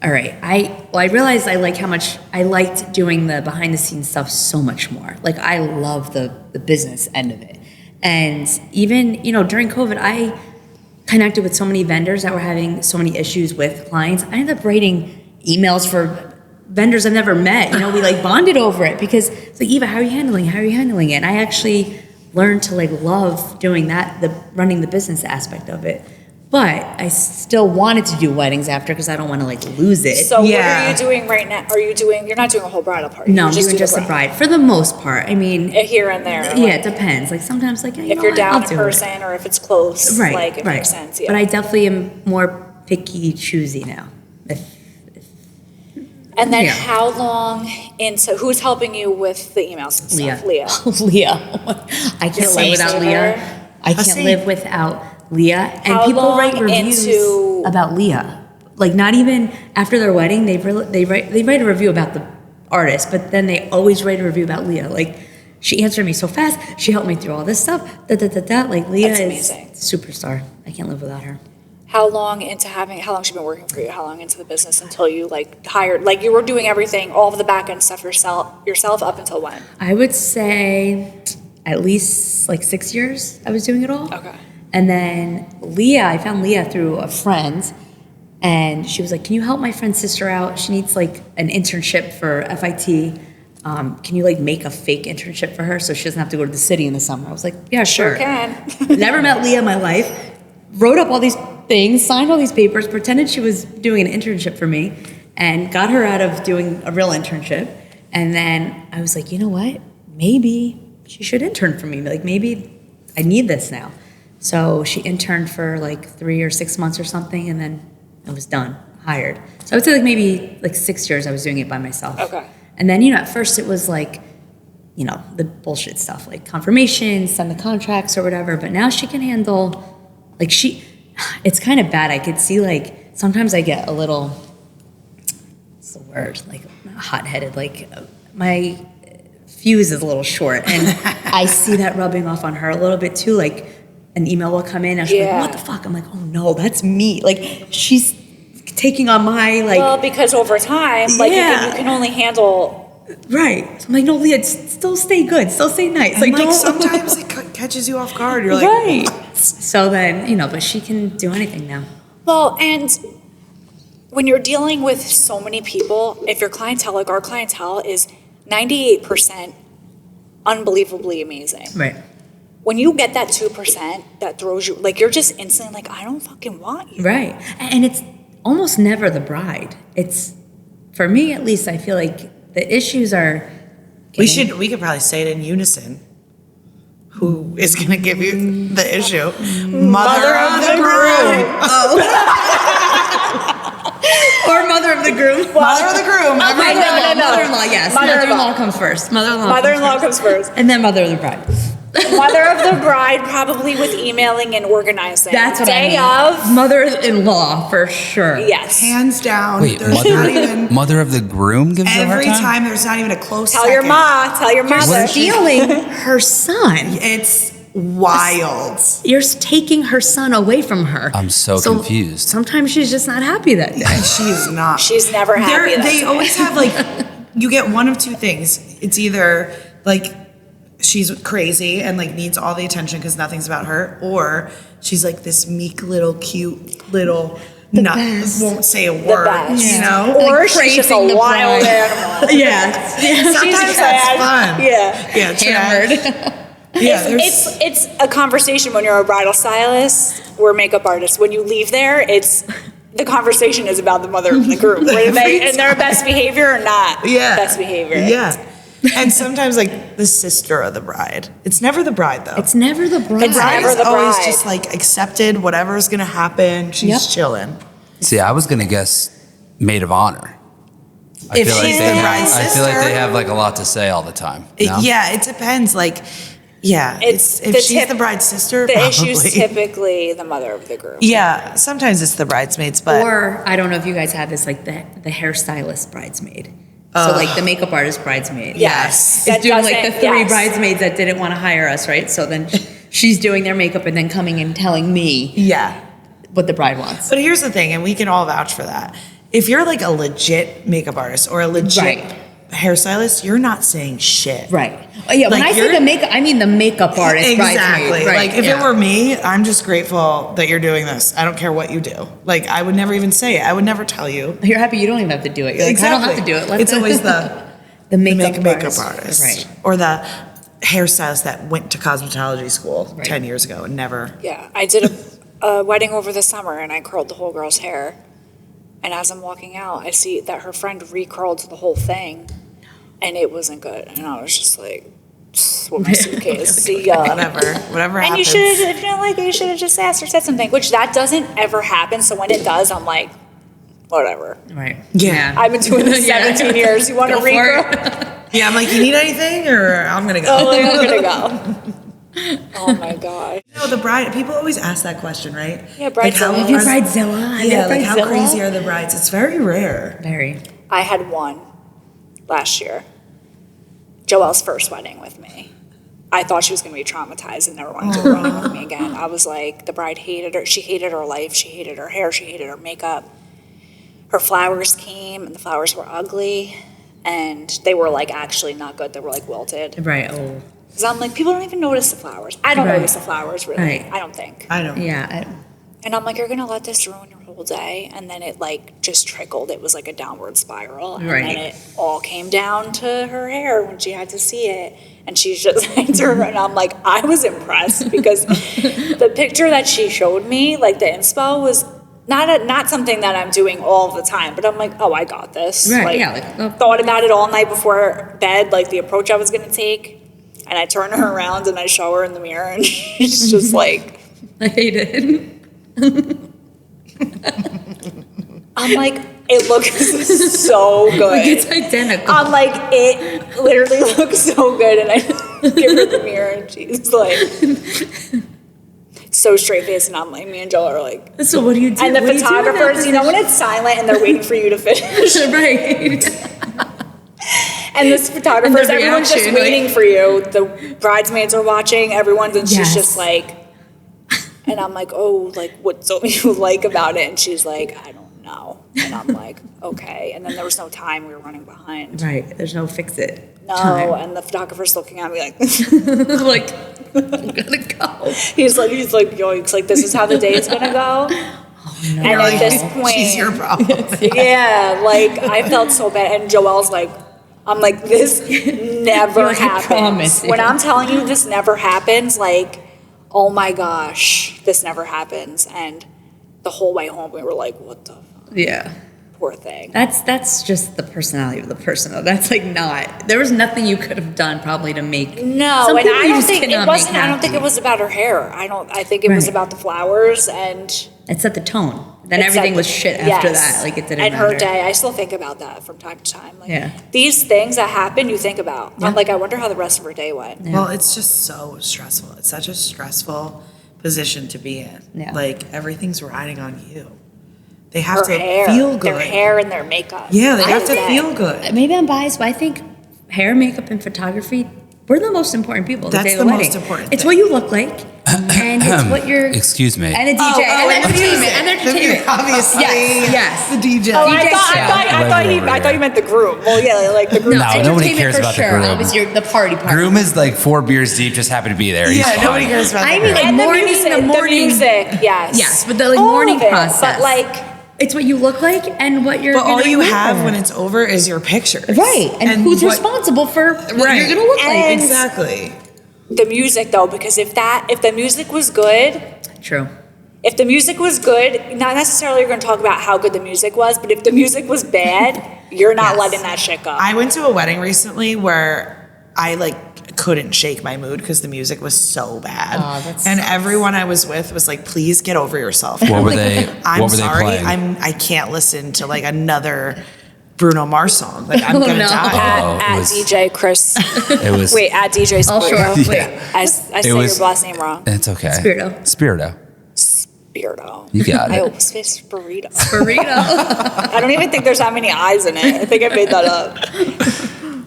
all right, I realized I like how much I liked doing the behind the scenes stuff so much more. Like I love the business end of it. And even, during COVID, I connected with so many vendors that were having so many issues with clients. I ended up writing emails for vendors I've never met. We like bonded over it because it's like, Eva, how are you handling it? And I actually learned to like love doing that, the running the business aspect of it. But I still wanted to do weddings after because I don't want to like lose it. So Yeah. what are you doing right now? You're not doing a whole bridal party. No, you I'm doing do just the a bride for the most part. I mean, here and there. yeah, like, it depends. Like sometimes, like if you're down I'll in do person or if it's close, right, like it right. makes sense. Yeah. But I definitely am more picky, choosy now. And then Yeah. how long into who's helping you with the emails and stuff? Leah. Leah. I can't live without Same. Leah. I can't Same. live without Leah. And How people long write reviews into- about Leah. Like not even after their wedding, they write a review about the artist, but then they always write a review about Leah. Like she answered me so fast. She helped me through all this stuff. Like Leah That's is amazing. superstar. I can't live without her. How long she been working for you? How long into the business until you like hired, like you were doing everything, all of the back end stuff yourself up until when? I would say at least like 6 years I was doing it all. Okay. And then Leah, I found Leah through a friend, and she was like, can you help my friend's sister out? She needs like an internship for FIT. Can you like make a fake internship for her so she doesn't have to go to the city in the summer? I was like, yeah, sure. Can. Never met Leah in my life. Wrote up all these things, signed all these papers, pretended she was doing an internship for me, and got her out of doing a real internship. And then I was like, you know what? Maybe she should intern for me. Like maybe I need this now. So she interned for like 3 or 6 months or something, and then I was done, hired. So I would say like maybe like 6 years I was doing it by myself. Okay. And then, at first it was like, the bullshit stuff, like confirmations, send the contracts or whatever. But now she can handle, like it's kind of bad. I could see like, sometimes I get a little, what's the word? Like hot-headed, like my fuse is a little short. And I see that rubbing off on her a little bit too. Like an email will come in and she's Yeah. like, what the fuck? I'm like, oh no, that's me. Like she's taking on my like, Well, because over time, like Yeah. you can only handle. right. So I'm like, no, Leah, still stay good. Still stay nice. And Like, like don't. sometimes it catches you off guard. You're like, right. So then, but she can do anything now. Well, and when you're dealing with so many people, if your clientele, like our clientele, is 98% unbelievably amazing. Right. When you get that 2% that throws you, like you're just instantly like, I don't fucking want you. Right. And it's almost never the bride. It's, for me at least, I feel like the issues are. We could probably say it in unison. Who is going to give you the issue? Mother of the groom. Or mother of the groom. Mother of the groom. No. Mother-in-law, yes. Mother-in-law comes first. Mother-in-law comes first. And then mother of the bride. Mother of the bride, probably with emailing and organizing. That's what Day I mean. of. Mother-in-law, for sure. Yes. Hands down. Wait, There's not even, mother of the groom gives you a hard every time? time there's not even a close Tell second. your ma. Tell your mother. Stealing her son. It's wild. You're taking her son away from her. I'm so confused. Sometimes she's just not happy that day. She's not. She's never happy. They always have like, you get one of two things. It's either like she's crazy and like needs all the attention because nothing's about her, or she's like this meek little cute little best. won't say a word, best. you know? Or Like she's just praising a the wild bride. animal. Yeah. Sometimes that's fun. Yeah. Yeah, Hammered. Yeah, there's It's a conversation when you're a bridal stylist or makeup artist. When you leave there, the conversation is about the mother of the groom. Were they in their best behavior or not? Best behavior. Yeah. And sometimes like the sister of the bride. It's never the bride though. It's never the bride. It's bride never is the always bride. just like accepted, whatever's gonna happen. She's Yep. chilling. See, I was gonna guess maid of honor. I If feel like she's they the have, bride's I feel like sister. they have like a lot to say all the time. No? Yeah, it depends. Like, yeah, It's if the she's tip- the bride's sister, The probably. issue's typically the mother of the groom. Yeah, sometimes it's the bridesmaids, but Or I don't know if you guys have this, like the hairstylist bridesmaid. So like the makeup artist bridesmaid. Yes. It's That doing like the doesn't- three yes. bridesmaids that didn't want to hire us, right? So then she's doing their makeup and then coming and telling me yeah. what the bride wants. But here's the thing, and we can all vouch for that. If you're like a legit makeup artist or a legit Right. hairstylist, you're not saying shit. Right. Oh, yeah, when Like, I say you're- the makeup, I mean the makeup artist Exactly. bridesmaid. Right. Like if yeah. it were me, I'm just grateful that you're doing this. I don't care what you do. Like I would never even say it. I would never tell you. You're happy you don't even have to do it. You're like, I don't have to do it. Let It's always the the makeup, makeup artist. Right. Or the hairstylist that went to cosmetology school Right. 10 years ago and never. Yeah, I did a wedding over the summer and I curled the whole girl's hair. And as I'm walking out, I see that her friend recurled the whole thing and it wasn't good. And I was just like, with my suitcase, see ya. Whatever And happens. you should have just asked or said something, which that doesn't ever happen. So when it does, I'm like, whatever. Right. Yeah. I've been doing this 17 years. You want to Go for recurl? it. Yeah, I'm like, you need anything or I'm going to Oh, go. I'm gonna go. Oh my god. No, the bride, people always ask that question, right? Yeah, Like, how bridezilla. Have you are- bridezilla? Yeah, like how crazy are the brides? It's very rare. Very. I had one last year. Joelle's first wedding with me. I thought she was going to be traumatized and never wanted to do a wedding with me again. I was like, the bride hated her. She hated her life. She hated her hair. She hated her makeup. Her flowers came and the flowers were ugly. And they were like actually not good. They were like wilted. Right. Oh. Because I'm like, people don't even notice the flowers. I don't Right. notice the flowers really. Right. I don't think. I don't. Yeah. And I'm like, you're gonna let this ruin your whole day, and then it like just trickled. It was like a downward spiral, and Right. then it all came down to her hair when she had to see it, and she's just like, and I'm like, I was impressed because the picture that she showed me, like the inspo, was not something that I'm doing all the time, but I'm like, oh, I got this. Right, Like, yeah, like, oh. thought about it all night before bed, like the approach I was gonna take, and I turn her around and I show her in the mirror, and she's just like. I hate it. I'm like, it looks so good. Like it's identical. I'm like, it literally looks so good. And I give her the mirror and she's like, so straight faced. And I'm like, me and Joel are like, So what do you do? and the What do you do in that photographers, you know, when it's silent and they're waiting for you to finish. position? Right. And this photographers, And the everyone's just reaction, like- waiting for you. The bridesmaids are watching, everyone's, and she's Yes. just like, and I'm like, oh, like, what don't you like about it? And she's like, I don't know. And I'm like, okay. And then there was no time. We were running behind. Right. There's no fix it. No, time. and the photographer's looking at me like, Like, I'm gonna go. he's like, yoinks, like, this is how the day is gonna go. And You're at like, this point, she's your problem. yeah, like, I felt so bad. And Joelle's like, I'm like, this never You're like, I happens. promise. When I'm telling you this never happens, like, oh my gosh, this never happens. And the whole way home, we were like, what the fuck? Yeah. Poor thing. That's just the personality of the person. Though. That's like not. There was nothing you could have done probably to make. No, some and people I you don't just think it cannot wasn't. make I don't think it happy. was about her hair. I think it was Right. about the flowers and. It set the tone. Then it everything set was the- shit after yes. that. Like it didn't And matter. her day, I still think about that from time to time. Like, Yeah. these things that happen, you think about. I'm like, I wonder how the rest of her day went. Well, it's just so stressful. It's such a stressful position to be in. Yeah. Like everything's riding on you. They Her have to hair, feel good. their hair and their makeup. Yeah, they have to think- feel good. Maybe I'm biased, but I think hair, makeup, and photography. We're the most important people. That's the day of the the most wedding. important It's thing. what you look like, and it's what you're. Excuse me. And a DJ, Oh, and and the entertainment, music. and The entertainment. obviously. Yes. The DJ. Oh, DJ I thought you meant the groom. Well, yeah, like the groom. No, nobody entertainment cares for about the sure. groom. Obviously, the party part. Groom is like 4 beers deep, just happy to be there. He's Yeah, nobody fine. cares about I that. mean, like And morning, the music, yes. Yes, but the like All morning of it, process. But like, it's what you look like and what you're. But all gonna you wear. have when it's over is your pictures. right, and who's what- responsible for what Right. you're gonna look like? And- Exactly. the music though, because if the music was good, True. if the music was good, not necessarily you're going to talk about how good the music was, but if the music was bad, you're not Yes. letting that shit go. I went to a wedding recently where I like couldn't shake my mood because the music was so bad. Oh, that and sucks. everyone I was with was like, please get over yourself. What were Like, they? I'm what were sorry. they playing? I can't listen to like another Bruno Mars song. Like I'm Oh, gonna no. die. Oh, it at was- DJ Chris. It was. Wait, at DJ Oh, Spirito. sure. Wait. I say was- your last name wrong. It's okay. Spirito. Spirito. Spirito. You got I it. almost say Spirito. Burrito. I don't even think there's that many eyes in it. I think I made that up.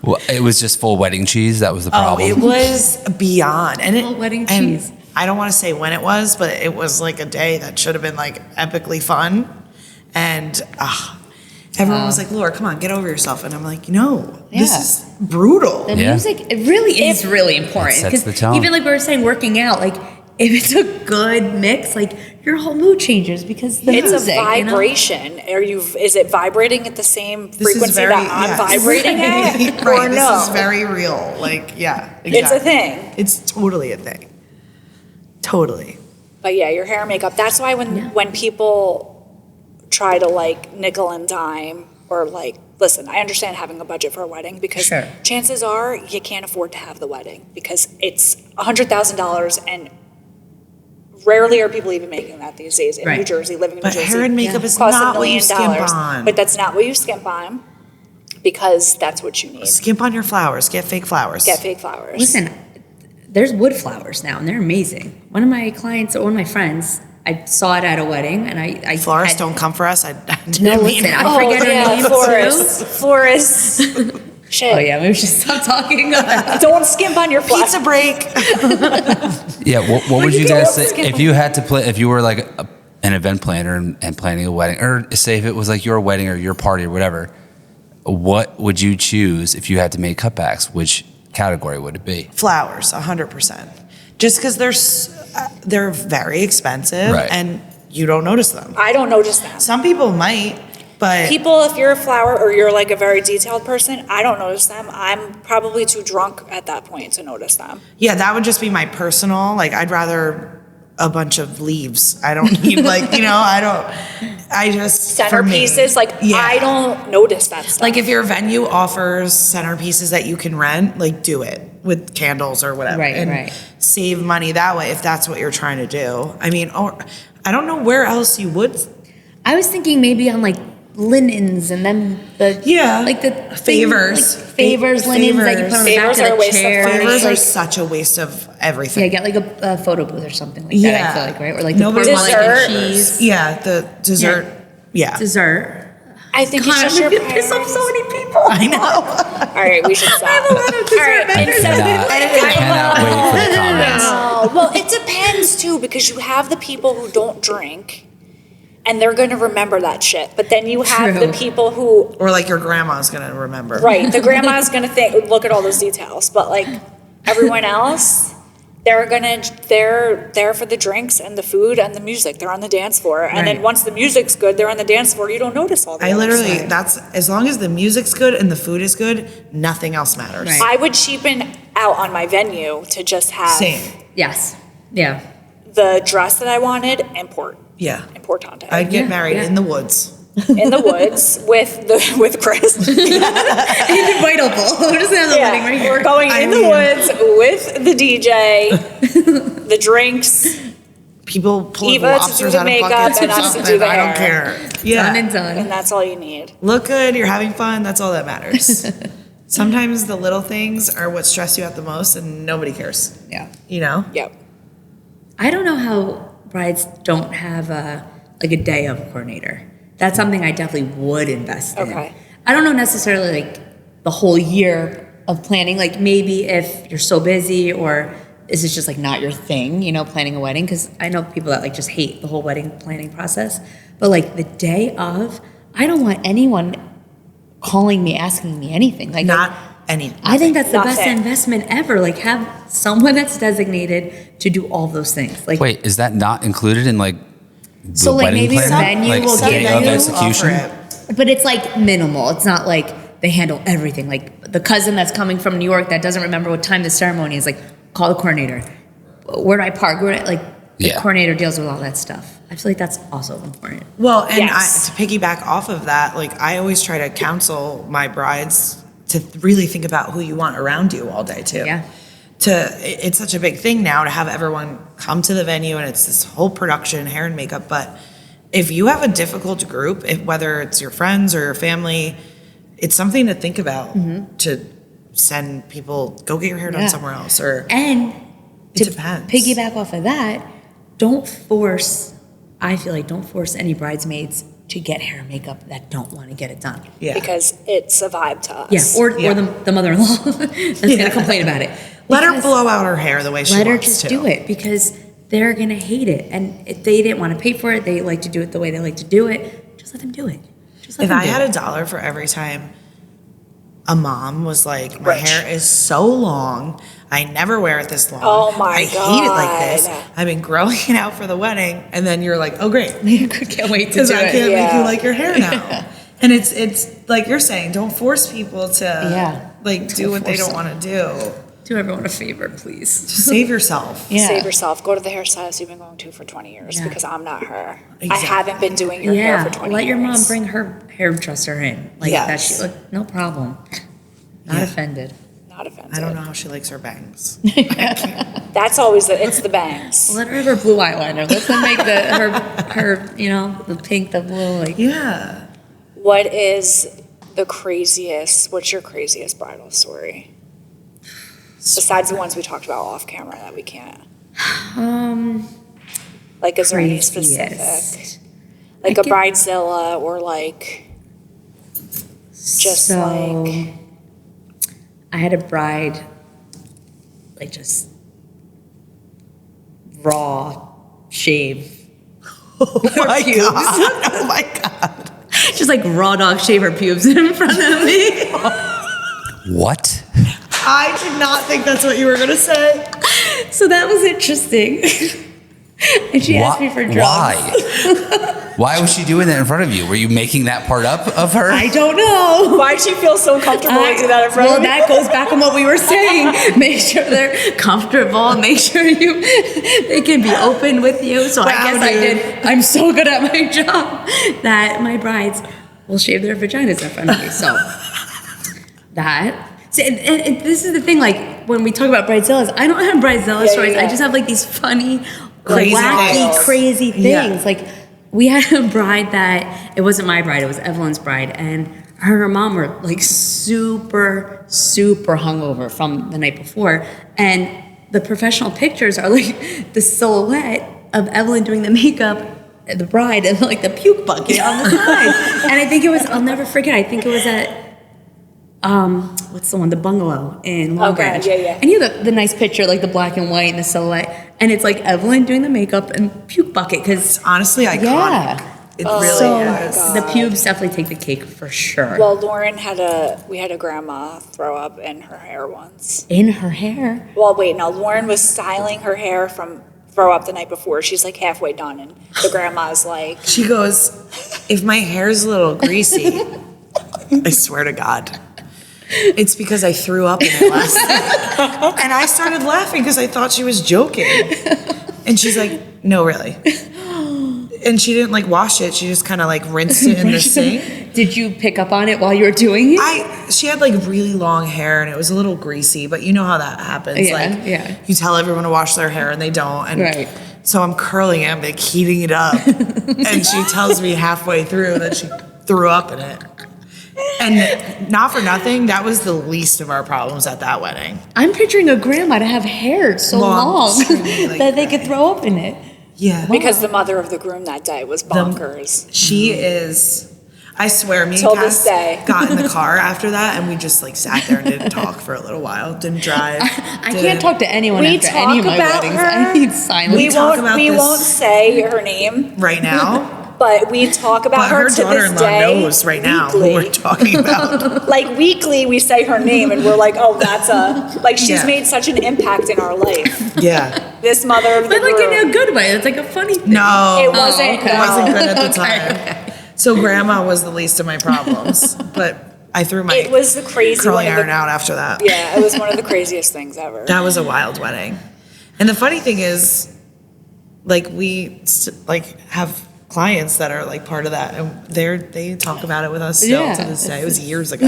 Well, it was just full wedding cheese. That was the Oh, problem. it was beyond. And Full wedding and cheese. I don't want to say when it was, but it was like a day that should have been like epically fun. And everyone was like, Laura, come on, get over yourself. And I'm like, no, this Yeah. is brutal. The Yeah. music, it really is really important. It sets the tone. Even like we were saying, working out, like if it's a good mix, like your whole mood changes because the It's music, a you know? vibration. Is it vibrating at the same This is frequency very- that I'm yes. vibrating at? Right, Or no? this is very real. Like, yeah, It's a exactly. thing. It's totally a thing. Totally. But yeah, your hair and makeup. That's why when people try to like nickel and dime or like, listen, I understand having a budget for a wedding because Sure. chances are you can't afford to have the wedding because it's $100,000 and rarely are people even making that these days in Right. New Jersey, living in But New Jersey. hair and makeup is costs not $1 what you million. skimp on. But that's not what you skimp on because that's what you need. Skimp on your flowers. Get fake flowers. Get fake flowers. Listen, there's wood flowers now, and they're amazing. One of my clients, or one of my friends, I saw it at a wedding, and I Florists had- don't come for us. I didn't No, mean listen, it. I forget her name, too. Florists. Shit. Oh yeah, maybe we should stop talking. Don't skimp on your flowers. Pizza break. Yeah. What would you you guys don't say skip if you had to play? If you were like an event planner and planning a wedding, or say if it was like your wedding or your party or whatever, what would you choose if you had to make cutbacks? Which category would it be? Flowers, 100%. Just because they're very expensive Right. and you don't notice them. I don't notice that. Some people might, but People, if you're a flower or you're like a very detailed person, I don't notice them. I'm probably too drunk at that point to notice them. yeah, that would just be my personal. Like, I'd rather a bunch of leaves. I don't need I just for me. Centerpieces, like Yeah. I don't notice that stuff. Like if your venue offers centerpieces that you can rent, like do it with candles or whatever. Right, and right. save money that way if that's what you're trying to do. I mean, or I don't know where else you would. I was thinking maybe on like linens and then the Yeah. like the Favors. like favors, linens that you put on the Favors back are a of the waste of chair. money. Favors are Like, such a waste of everything. yeah, get like a photo booth or something like that. Yeah. I feel like right or like Nobody the wants porcelain Dessert. cheese Yeah, the dessert. Yeah. dessert. I think God, you I'm should gonna piss off so many people. I know. All right, we should stop. I have a lot of dessert vendors. Cannot wait for the comments. Oh, well, it depends too because you have the people who don't drink. And they're going to remember that shit. But then you have True. the people who, Or like your grandma's gonna remember. right, the grandma's going to look at all those details. But like everyone else, they're there for the drinks and the food and the music. They're on the dance floor. And then Right. once the music's good, they're on the dance floor. You don't notice all that. I literally, that's as long as the music's good and the food is good, nothing else matters. Right. I would cheapen out on my venue to just have Same. Yes. Yeah. the dress that I wanted, Yeah. importante. I'd get Yeah, married yeah. in the woods. in the woods with Chris. In White Opal. I'm just gonna have the wedding right here. We're going in the woods with the DJ, the drinks, People pulling Eva to do lobsters the out of makeup, buckets and or us to something. do the I don't hair. care. Yeah. Done and done. and that's all you need. Look good, you're having fun, that's all that matters. Sometimes the little things are what stress you out the most and nobody cares. Yeah. You know? Yep. I don't know how brides don't have a day of coordinator. That's something I definitely would invest in. Okay. I don't know necessarily like the whole year of planning. Like maybe if you're so busy or is it just like not your thing, planning a wedding? Because I know people that like just hate the whole wedding planning process. But like the day of, I don't want anyone calling me, asking me anything. Like Not anything. I think that's the best Nothing. investment ever. Like have someone that's designated to do all those things. Like Wait, is that not included in like the So, like, wedding maybe planning? some venue like will day give of you execution? offer it. But it's like minimal. It's not like they handle everything. Like the cousin that's coming from New York that doesn't remember what time the ceremony is, like call the coordinator. Where do I park? The Yeah. coordinator deals with all that stuff. I feel like that's also important. Well, and Yes. to piggyback off of that, like I always try to counsel my brides to really think about who you want around you all day too. Yeah. It's such a big thing now to have everyone come to the venue and it's this whole production, hair and makeup. But if you have a difficult group, whether it's your friends or your family, it's something to think about to send people, go get your hair done Yeah. somewhere else. Or And It to depends. piggyback off of that, I feel like don't force any bridesmaids to get hair and makeup that don't want to get it done. yeah. Because it's a vibe to us. Yeah, or Yeah. the mother-in-law that's gonna complain about it. Let her Because- blow out her hair the way she Let her wants just to. do it because they're gonna hate it, and if they didn't want to pay for it, they like to do it the way they like to do it. Just let them do it. Just let If them I do had it. $1 for every time a mom was like, my Rich. hair is so long, I never wear it this long. Oh my I hate it like this. God. I've been growing it out for the wedding, and then you're like, oh great, can't wait to because do I it. can't make you Yeah. like your hair now. And it's like you're saying, don't force people to do what they force don't want to do. Do everyone a favor, please. Just save yourself. Yeah. Save yourself. Go to the hairstylist you've been going to for 20 years Yeah. because I'm not her. I Exactly. haven't been doing your hair for 20 let years. your mom bring her hairdresser in. Like that. Yes. No problem. Not Yeah. offended. Not offended. I don't know how she likes her bangs. That's always it's the bangs. Let her have her blue eyeliner. Let them make her the pink, the blue. Like Yeah. What is what's your craziest bridal story? Besides the ones we talked about off camera that we can't. Like, is there any specific? craziest. Like I a get- bridezilla or like just like I had a bride, like just raw shave. Oh my pubes. god. Oh my god. Just like raw dog shave her pubes in front of me. What? I did not think that's what you were gonna say. So that was interesting. And she asked me for drugs. Why? Why was she doing that in front of you? Were you making that part up of her? I don't know. why'd she feel so comfortable to do that in front Well, of me? that goes back on what we were saying. Make sure they're comfortable. Make sure they can be open with you. So I Wow, guess I dude. did. I'm so good at my job that my brides will shave their vaginas in front of me. So that. So, and this is the thing. Like when we talk about bridezillas, I don't have bridezilla Yeah, stories. yeah. I just have like these funny, Crazy wacky, things. crazy things. Yeah. Like we had a bride that it wasn't my bride, it was Evelyn's bride, and her and her mom were like super hungover from the night before, and the professional pictures are like the silhouette of Evelyn doing the makeup, the bride, and like the puke bucket on the side. And I think it was, I'll never forget, I think it was at what's the one? The bungalow in Long Okay, Branch. yeah. And you know the nice picture, like the black and white and the silhouette, and it's like Evelyn doing the makeup and puke bucket because It's honestly iconic. yeah. It really So is. the pubes definitely take the cake for sure. Well, Lauren we had a grandma throw up in her hair once. In her hair. Well, wait, no, Lauren was styling her hair from throw up the night before. She's like halfway done, and the grandma's like, She goes, if my hair's a little greasy, I swear to God, it's because I threw up in it last night. And I started laughing because I thought she was joking. And she's like, no, really. And she didn't like wash it. She just kind of like rinsed it in the sink. Did you pick up on it while you were doing it? She had like really long hair and it was a little greasy, but you know how that happens. Yeah. You tell everyone to wash their hair and they don't. And Right. so I'm curling it, I'm like heating it up. And she tells me halfway through that she threw up in it. And not for nothing, that was the least of our problems at that wedding. I'm picturing a grandma to have hair so long stringy, like that they could throw up in it. Yeah. Because the mother of the groom that day was bonkers. She is, I swear, me Till and this Cass day. got in the car after that and we just like sat there and didn't talk for a little while. Didn't drive. I can't talk to anyone We after any of talk my about weddings. her. I need silence. We talk about we this- won't say her name, right now. but we talk about But her her to this daughter-in-law day. knows right now who weekly. we're talking about. Like weekly, we say her name, and we're like, "Oh, that's a like she's Yeah. made such an impact in our life." Yeah. This mother of the But like groom. in a good way. It's like a funny thing. No. It wasn't. okay. It wasn't no. good at the time. So grandma was the least of my problems. But I threw my It was the crazy curling one of the- iron out after that. Yeah, it was one of the craziest things ever. That was a wild wedding. And the funny thing is, like like have clients that are like part of that, and they talk about it with us still Yeah. to this day. It was years ago.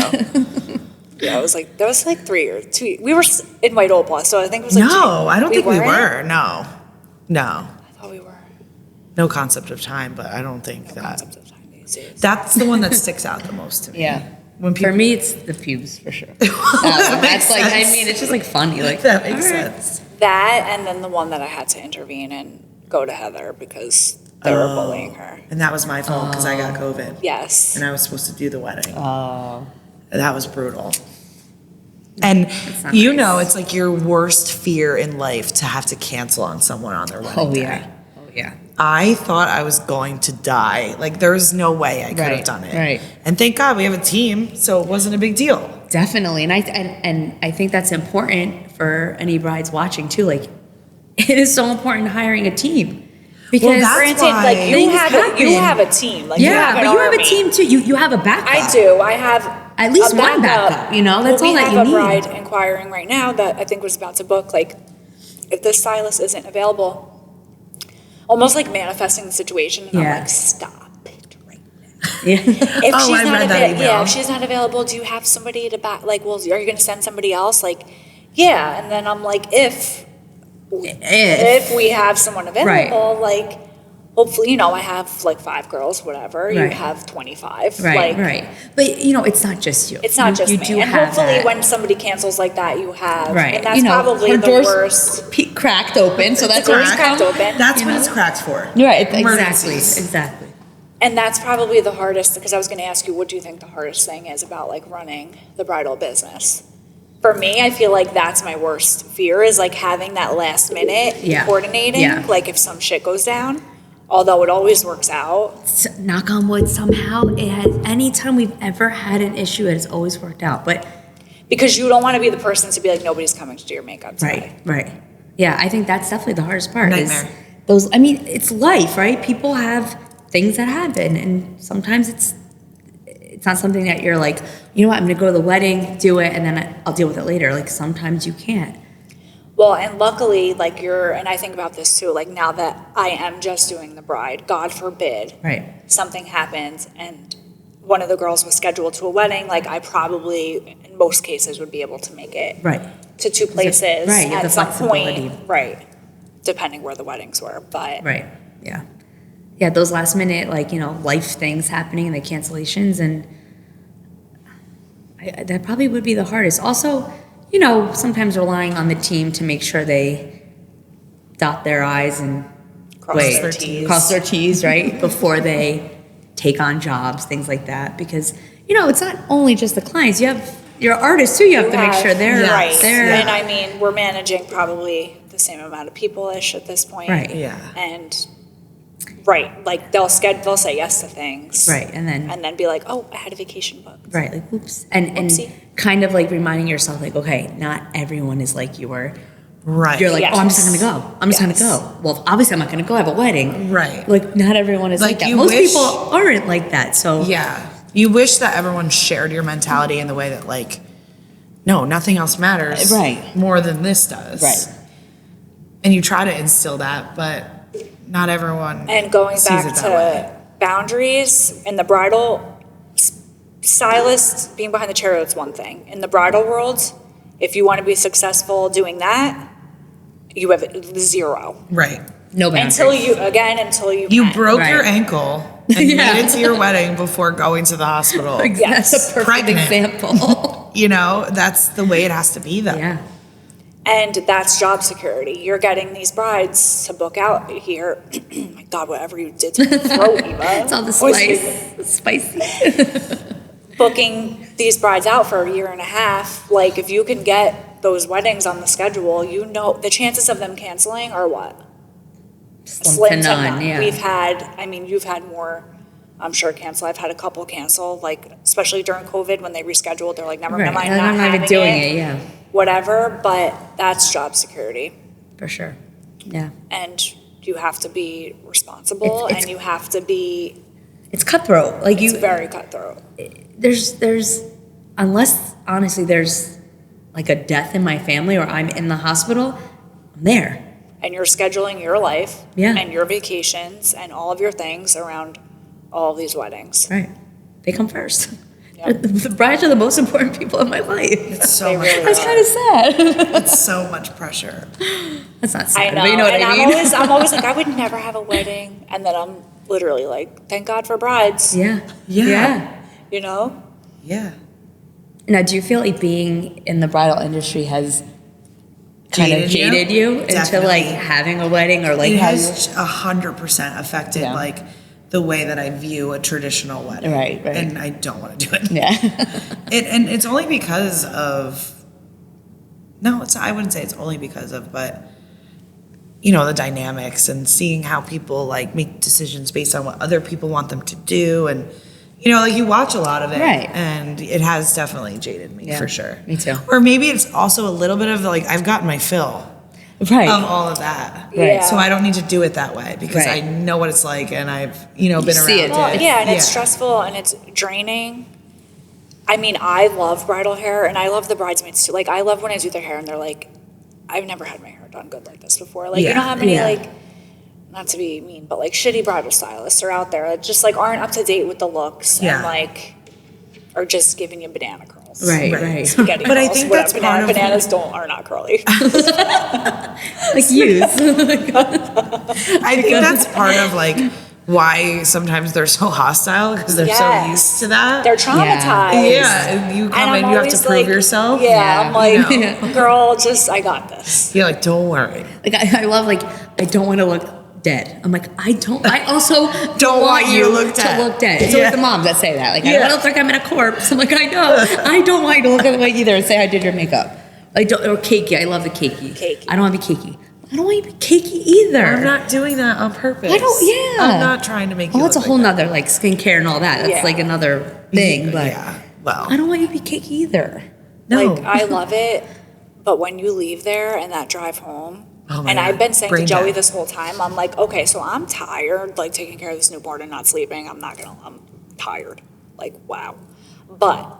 Yeah, it was like that was like 3 or 2. We were in White Opal, so I think it was like No, I don't think we weren't? were. No, I thought we were. no concept of time, but I don't think that. Concept of time these days. That's the one that sticks out the most to me. Yeah. When For people, me, it's the pubes for sure. That's like, I sense. mean, it's just like funny. Like that makes all right. sense. That and then the one that I had to intervene and go to Heather because they were bullying her. And that was my fault because I got COVID Yes. and I was supposed to do the wedding. Oh. That was brutal. And not you nice. know, it's like your worst fear in life to have to cancel on someone on their wedding Oh day. yeah. Oh yeah. I thought I was going to die. Like there was no way I could have Right, done it. right. And thank God we have a team, so it wasn't a big deal. Definitely, and I think that's important for any brides watching too. Like, it is so important hiring a team because that's Granted, why like you things have happen. a team. Like you yeah, have an but you have a army. team too. You have a backup. I do. I have At least a one backup, you know? That's all that we you have a need. bride inquiring right now that I think was about to book. Like, if the stylist isn't available, almost like manifesting the situation, and Yeah. I'm like, stop it right now. Yeah. If Oh, she's I not read that email. yeah, if she's not available, do you have somebody to back? Like, well, are you going to send somebody else? Like, yeah, and then I'm like, if we have someone available, like, hopefully, I have like 5 girls, whatever. You Right. have 25. Right, like, right. But it's not just you. It's not just you me. do And have hopefully, that. when somebody cancels like that, you have. Right. And that's probably her the door's worst. cracked open, so that's door's where it's cracked come. open. That's You what know? it's cracked for. Right, exactly, Emergencies. exactly. And that's probably the hardest, because I was going to ask you, what do you think the hardest thing is about like running the bridal business? For me, I feel like that's my worst fear is like having that last minute Yeah. coordinating, Yeah. like if some shit goes down, although it always works out. Knock on wood, somehow it has. Anytime we've ever had an issue, it has always worked out. But Because you don't want to be the person to be like, nobody's coming to do your makeup today. right. Yeah, I think that's definitely the hardest part. Nightmare. Is those. I mean, it's life, right? People have things that happen, and sometimes it's not something that you're like, you know what, I'm gonna go to the wedding, do it, and then I'll deal with it later. Like sometimes you can't. Well, and luckily, like and I think about this too, like now that I am just doing the bride, God forbid, Right. something happens and one of the girls was scheduled to a wedding, like I probably, in most cases, would be able to make it Right. to 2 places Right, you have at the some flexibility. point. Right. Depending where the weddings were. But Right. Yeah. Yeah, those last minute, life things happening and the cancellations, and that probably would be the hardest. Also, sometimes relying on the team to make sure they dot their I's and Cross their cross their T's, right? Before they take on jobs, things like that. Because, it's not only just the clients. You have your artists too. You have to make sure they're right. they're And I mean, we're managing probably the same amount of people-ish at this point. Right. Yeah. And right, like they'll say yes to things. right, and then be like, oh, I had a vacation booked. right, like oops, and Oopsie. kind of like reminding yourself, like, okay, not everyone is like you are. Right. You're like, Yes. oh, I'm just not gonna go. I'm just Yes. gonna go. Well, obviously, I'm not gonna go. I have a wedding. Right. Like, not everyone is like, Like, that. you Most wish- people aren't like that. So Yeah. You wish that everyone shared your mentality in the way that, like, no, nothing else matters Right. more than this does. Right. And you try to instill that, but not everyone And going sees back it that way. to boundaries, in the bridal stylist, being behind the chair, that's one thing. In the bridal world, if you want to be successful doing that, you have 0. Right. No boundaries. Until you You can. broke Right. your ankle and Yeah. made it to your wedding before going to the hospital. That's a perfect Pregnant. example. You know, that's the way it has to be though. Yeah. And that's job security. You're getting these brides to book out here. My God, whatever you did to my throat, Eva. It's all the Oyster. spicy. Booking these brides out for a year and a half. Like, if you can get those weddings on the schedule, you know the chances of them canceling are what? Slim to none, yeah. You've had more, I'm sure, cancel. I've had a couple cancel, like, especially during COVID when they rescheduled. They're like, never Right. mind, I'm not not even having doing it, it, yeah. whatever. But that's job security. For sure. Yeah. And you have to be responsible, It's- and you have to be, It's cutthroat. Like it's you, very cutthroat. there's, unless honestly there's like a death in my family or I'm in the hospital, I'm there. And you're scheduling your life Yeah. and your vacations and all of your things around all of these weddings. Right. They come first. Yep. The brides are the most important people in my life. It's so They much really That's are. kind of sad. It's so much pressure. That's not I sad, know, but you know what and I mean? I'm always like, I would never have a wedding, and then I'm literally like, thank God for brides, Yeah. Yeah. you know? Yeah. Now, do you feel like being in the bridal industry has kind of Jaded you? jaded you into Definitely. like having a wedding or like It how you? has 100% affected Yeah. like the way that I view a traditional wedding. Right, right. And I don't want to do it. Yeah. And it's only because of, I wouldn't say it's only because of, but you know, the dynamics and seeing how people like make decisions based on what other people want them to do. And, you know, like you watch a lot of it. Right. And it has definitely jaded me Yeah, for sure. me too. Or maybe it's also a little bit of like, I've gotten my fill Right. of all of that. Right. So I don't need to do it that way because Right. I know what it's like and I've, you know, been see around it. Well, it. yeah, and it's stressful and it's draining. I mean, I love bridal hair and I love the bridesmaids too. Like, I love when I do their hair and they're like, I've never had my hair done good like this before. Like, you Yeah, know how many, yeah. like, not to be mean, but like shitty bridal stylists are out there that just like aren't up to date with the looks Yeah. and like are just giving you banana curls. Right, Right. right. Spaghetti But I curls, think whatever. that's part of- Bananas are not curly. Like use. I think that's part of like why sometimes they're so hostile because they're so Yes. used to that. They're traumatized. Yeah, and you come And in, I'm you have to always prove like, yourself. Yeah, I'm like, you girl, I got this. You're like, don't worry. Like I love like I don't want to look dead. I'm like I also Don't want you to look dead. To look dead. It's Yeah. always the moms that say that. Like I Yeah. don't look like I'm in a corpse. I'm like I know. I don't want you to look that way either and say I did your makeup. I don't or cakey. I love the cakey. Cakey. I don't want to be cakey. I don't want you to be cakey either. I'm not doing that on purpose. I don't. Yeah. I'm not trying to make you Well, that's a look whole like nother like skincare and all that. That's Yeah. like another thing. But yeah. Well, I don't want you to be cakey either. no. Like, I love it, but when you leave there and that drive home, Oh my and God. I've been saying Brain to Joey dead. this whole time, I'm like, okay, so I'm tired, like taking care of this newborn and not sleeping. I'm tired. Like, wow. But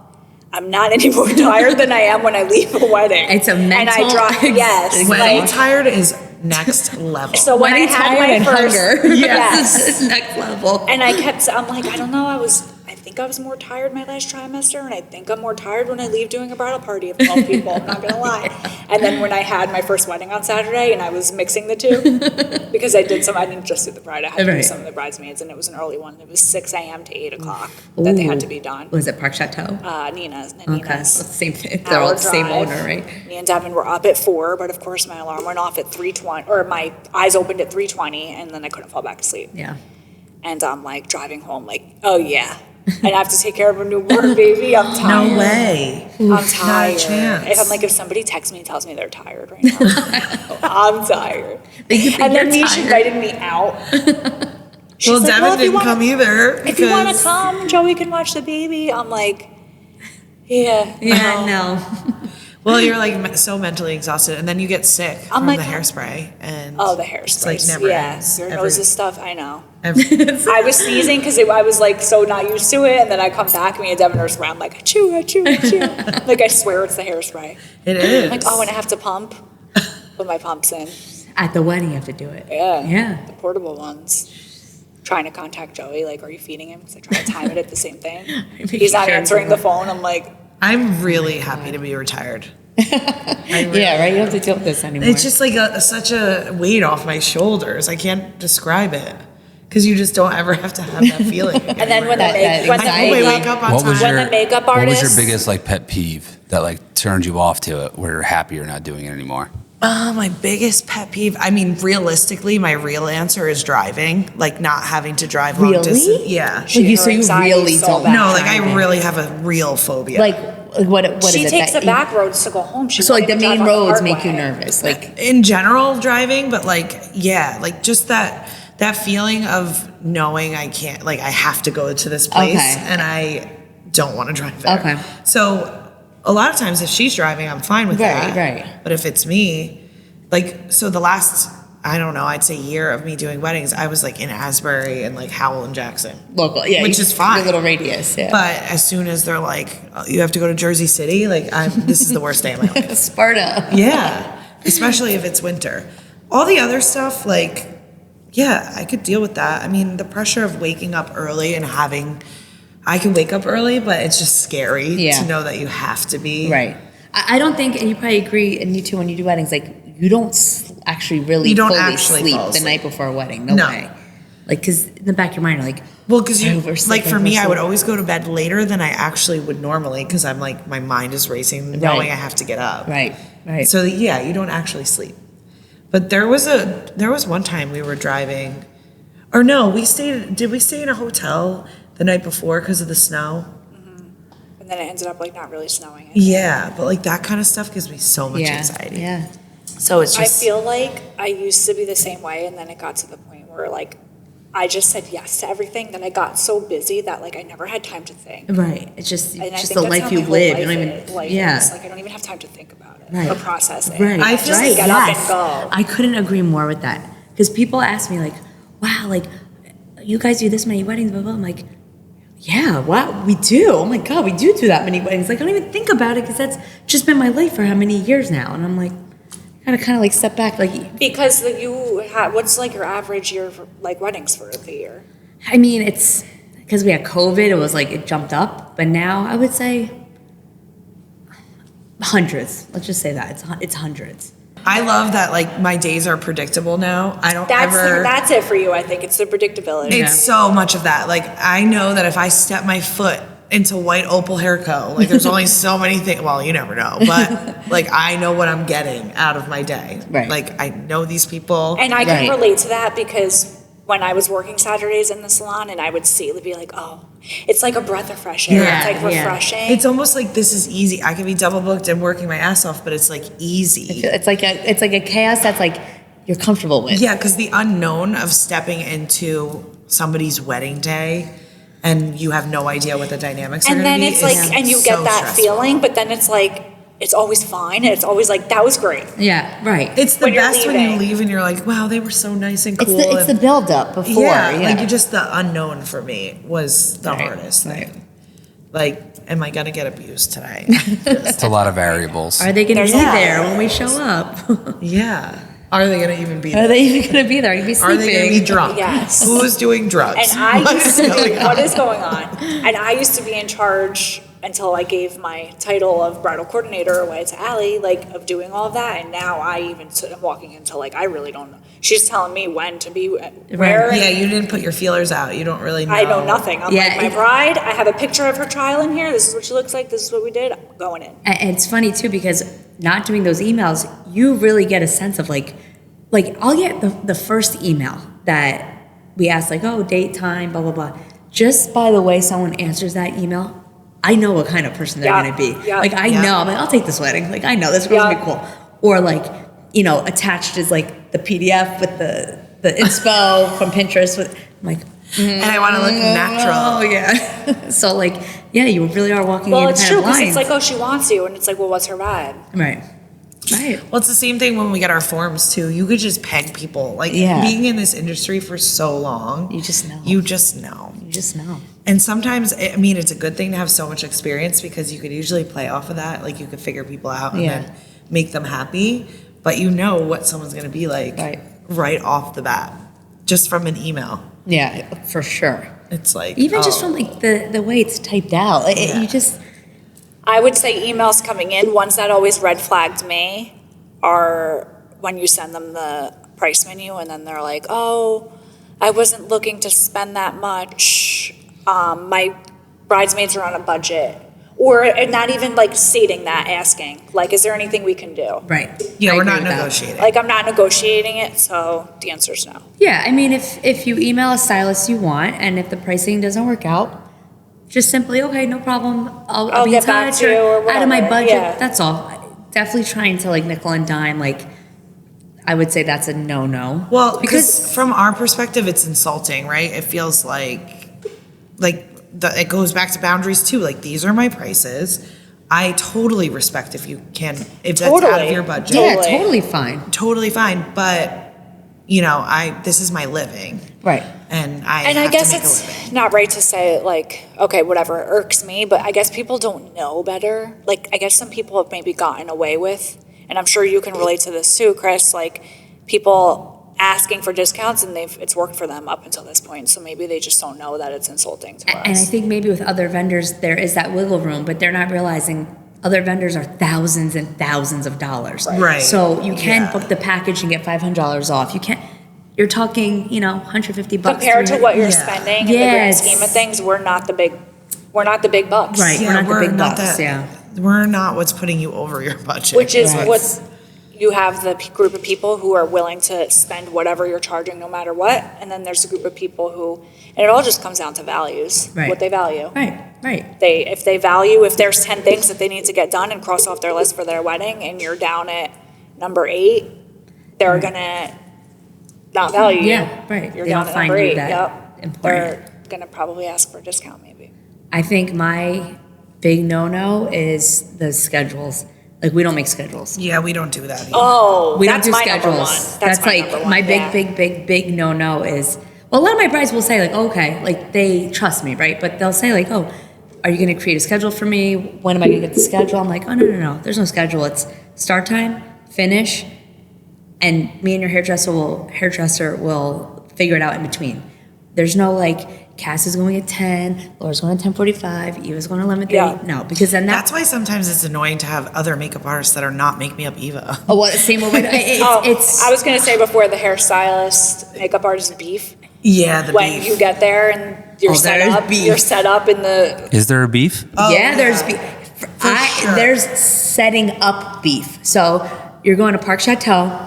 I'm not any more tired than I am when I leave a wedding. It's a And I mental drive, yes. Wedding Like, tired is next level. so when I Wedding had tired my and first, hunger. yes. It's next level. And I'm like, I don't know, I think I was more tired my last trimester, and I think I'm more tired when I leave doing a bridal party of 12 people, I'm not gonna lie. And then when I had my first wedding on Saturday, and I was mixing the two, because I didn't just do the bride, I had to do Right. some of the bridesmaids, and it was an early one. It was 6 a.m. to 8 o'clock that they had to be done. Was it Park Chateau? Nina's. Okay, that's the same thing. They're all the same Drive. owner, right? Me and Devin were up at 4, but of course my alarm went off at 3:20, or my eyes opened at 3:20, and then I couldn't fall back asleep. Yeah. And I'm like driving home, like, oh yeah, and I have to take care of a newborn baby. I'm tired. No way. I'm tired. chance. If somebody texts me and tells me they're tired right now, I'm tired. They think And then you're Nisha tired. invited me out. She's Well, like, Devin if you didn't wanna- come either. If you want to because- come, Joey can watch the baby. I'm like, yeah. Yeah, no. Well, you're like so mentally exhausted, and then you get sick from like, the hairspray, and Oh, the hairspray. It's like never ends. Your Every- nose is stuff. I know. every- I was sneezing because I was like so not used to it, and then I come back, me and Devin are around like achoo, achoo, achoo. Like I swear it's the hairspray. it is. I'm like, oh, and I have to put my pumps in. At the wedding, you have to do it. Yeah. Yeah. The portable ones. Trying to contact Joey, like, are you feeding him? Because I try to time it at the same thing. He's not answering the phone. I'm like, I'm really happy to be retired. Yeah, right? You don't have to deal with this anymore. It's just like such a weight off my shoulders. I can't describe it. Because you just don't ever have to have that feeling again. and then when That the anxiety. wake up on What was time. When the makeup What was artist- your biggest like pet peeve that like turned you off to it, where you're happy you're not doing it anymore? My biggest pet peeve, I mean, realistically, my real answer is driving. Like not having to drive long Really? distance. Yeah. So you anxiety really is so don't bad. No, like I driving. really have a real phobia. Like, what is she it? takes that the back roads to go home. She So won't like the even drive main on the roads make you Parkway. nervous. Like, in general driving, but like, yeah, like just that feeling of knowing I can't, like I have to go to this place Okay. and I don't want to drive there. Okay. So a lot of times if she's driving, I'm fine with Right, that. right. But if it's me, like, so the last, I don't know, I'd say year of me doing weddings, I was like in Asbury and like Howell and Jackson. local, yeah. Which you- is fine. Your little radius, yeah. But as soon as they're like, oh, you have to go to Jersey City, like this is the worst day of my life. Sparta. Yeah, especially if it's winter. All the other stuff, like, yeah, I could deal with that. I mean, the pressure of waking up early and I can wake up early, but it's just scary Yeah. to know that you have to be. Right. I don't think, and you probably agree, and you too, when you do weddings, like, you don't actually really You don't fully actually sleep fall the asleep. night before a wedding. No, No. way. Like, because in the back of your mind, you're like, Well, because I you, overslept, like for me, I would overslept. always go to bed later than I actually would normally because I'm like, my mind is racing knowing Right. I have to get up. right. So yeah, you don't actually sleep. But there was one time we were driving, or no, did we stay in a hotel the night before because of the snow? And then it ended up like not really snowing. Yeah, but like that kind of stuff gives me so much Yeah. anxiety. Yeah. So it's I just, feel like I used to be the same way, and then it got to the point where like I just said yes to everything. Then I got so busy that like I never had time to think. Right. It's just, And I just think the that's life how you my whole live. You life don't is. even, Life yeah. is. Like I don't even have time to think about it Right. or process it. Right. I feel just like get up and yes. go. I couldn't agree more with that. Because people ask me, like, wow, like, you guys do this many weddings, blah, blah. I'm like, yeah, wow, we do. Oh my God, we do that many weddings. Like, I don't even think about it because that's just been my life for how many years now. And I'm like, I gotta kind of like step back. Like, Because what's like your average year for like weddings for the year? I mean, it's because we had COVID, it was like, it jumped up. But now I would say hundreds. Let's just say that. It's hundreds. I love that like my days are predictable now. I don't ever. That's it for you. I think it's the predictability. It's so much of that. Like I know that if I step my foot into White Opal Hair Co., like there's only so many things. Well, you never know, but like I know what I'm getting out of my day. Right. Like I know these people. And I can Right. relate to that because when I was working Saturdays in the salon and I would see it would be like, oh, it's like a breath of fresh air. Yeah, It's like yeah. refreshing. It's almost like this is easy. I could be double booked and working my ass off, but it's like easy. It's like a chaos that's like you're comfortable with. Yeah, because the unknown of stepping into somebody's wedding day and you have no idea what the dynamics are and going to then be. it's like, is and you so get that stressful. feeling, but then it's like, it's always fine. And it's always like, that was great. Yeah, right. It's the when you're best when you leaving. leave and you're like, wow, they were so nice and It's cool. the and- build up before. yeah, Yeah, like you just the unknown for me was the Right, hardest right. thing. Like, am I gonna get abused tonight? It's a lot of variables. Are they going to There's be a lot. there when we show up? Yeah. Are they gonna even be Are there? they even going to be there? Are you be Are sleeping? they gonna be drunk? Yes. Who is doing drugs? And I What used is to going be, on? what is going on? And I used to be in charge until I gave my title of bridal coordinator away to Allie, like of doing all of that. And now I even am walking into like, I really don't know. She's telling me when to be where. Yeah, you didn't put your feelers out. You don't really know. I know nothing. I'm Yeah, like, my it- bride, I have a picture of her trial in here. This is what she looks like. This is what we did. I'm going in. And it's funny too because not doing those emails, you really get a sense of like I'll get the first email that we ask like, oh, date, time, blah, blah, blah. Just by the way someone answers that email, I know what kind of person they're Yeah, going to be. yeah. Like, I Yeah. know, I'm like, I'll take this wedding. Like, I know this girl's going to Yeah. be cool. Or like, you know, attached is like the PDF with the inspo from Pinterest with, I'm like, And I want to look natural. oh yeah. So like, yeah, you really are walking Well, in it's kind true of because blind. it's like, oh, she wants you. And it's like, well, what's her vibe? Right. Right. Well, it's the same thing when we get our forms too. You could just peg people. Like Yeah. being in this industry for so long, You just know. You just know. You just know. And sometimes, I mean, it's a good thing to have so much experience because you could usually play off of that. Like you could figure people out and Yeah. then make them happy. but you know what someone's going to be like right off the bat, just from an email. Yeah, for sure. It's like Even just from like the way it's typed out, you just. I would say emails coming in, ones that always red flagged me are when you send them the price menu and then they're like, oh, I wasn't looking to spend that much. My bridesmaids are on a budget. Or not even like stating that, asking, like, is there anything we can do? Right. Yeah, I we're agree not with that. negotiating. Like, I'm not negotiating it, so the answer's no. Yeah, I mean, if you email a stylist you want, and if the pricing doesn't work out, just simply, okay, no problem, I'll be in get back touch to you or out of my whatever, budget. yeah. That's all. Definitely trying to like nickel and dime. Like, I would say that's a no. Well, because from our perspective, it's insulting, right? It feels like it goes back to boundaries too. Like, these are my prices. I totally respect if that's out of your budget. Yeah, totally fine. Totally fine. But, this is my living. Right. And I And I have guess to make a it's living. not right to say, like, okay, whatever, it irks me, but I guess people don't know better. Like, I guess some people have maybe gotten away with, and I'm sure you can relate to this too, Chris, like, people asking for discounts and it's worked for them up until this point. So maybe they just don't know that it's insulting to us. And I think maybe with other vendors, there is that wiggle room, but they're not realizing other vendors are thousands and thousands of dollars. Right. So you can Yeah. book the package and get $500 off. You can't, you're talking, $150 Compared to what you're Yeah. spending in the Yeah, grand it's- scheme of things, we're not the big bucks. Right. Yeah, we're not the big bucks, yeah. We're not what's putting you over your budget. Which is Right. what you have the group of people who are willing to spend whatever you're charging no matter what. And then there's a group of people who, and it all just comes down to values, Right. what they value. Right. If there's 10 things that they need to get done and cross off their list for their wedding and you're down at number 8, they're gonna not value you. Yeah, right. You're They down don't at find number you 8, that yep. important. They're gonna probably ask for a discount maybe. I think my big no-no is the schedules. Like, we don't make schedules. Yeah, we don't do that either. Oh, We that's don't do my schedules. number one. That's my like number one, my yeah. big no is. Well, a lot of my brides will say like, okay, like they trust me, right? But they'll say like, oh, are you going to create a schedule for me? When am I going to get the schedule? I'm like, oh no, there's no schedule. It's start time, finish, and me and your hairdresser will figure it out in between. There's no like, Cass is going at 10, Laura's going at 10:45, Eva's going at 11:30. Yeah. No, because then That's why sometimes it's annoying to have other makeup artists that are not Make Me Up Eva. oh, well, same way. It's I was gonna say before the hairstylist, makeup artist beef. Yeah, the When beef. you get there and you're set there's up, beef. you're set up in the. Is there a beef? yeah, there's beef. sure. There's setting up beef. So you're going to Park Chateau.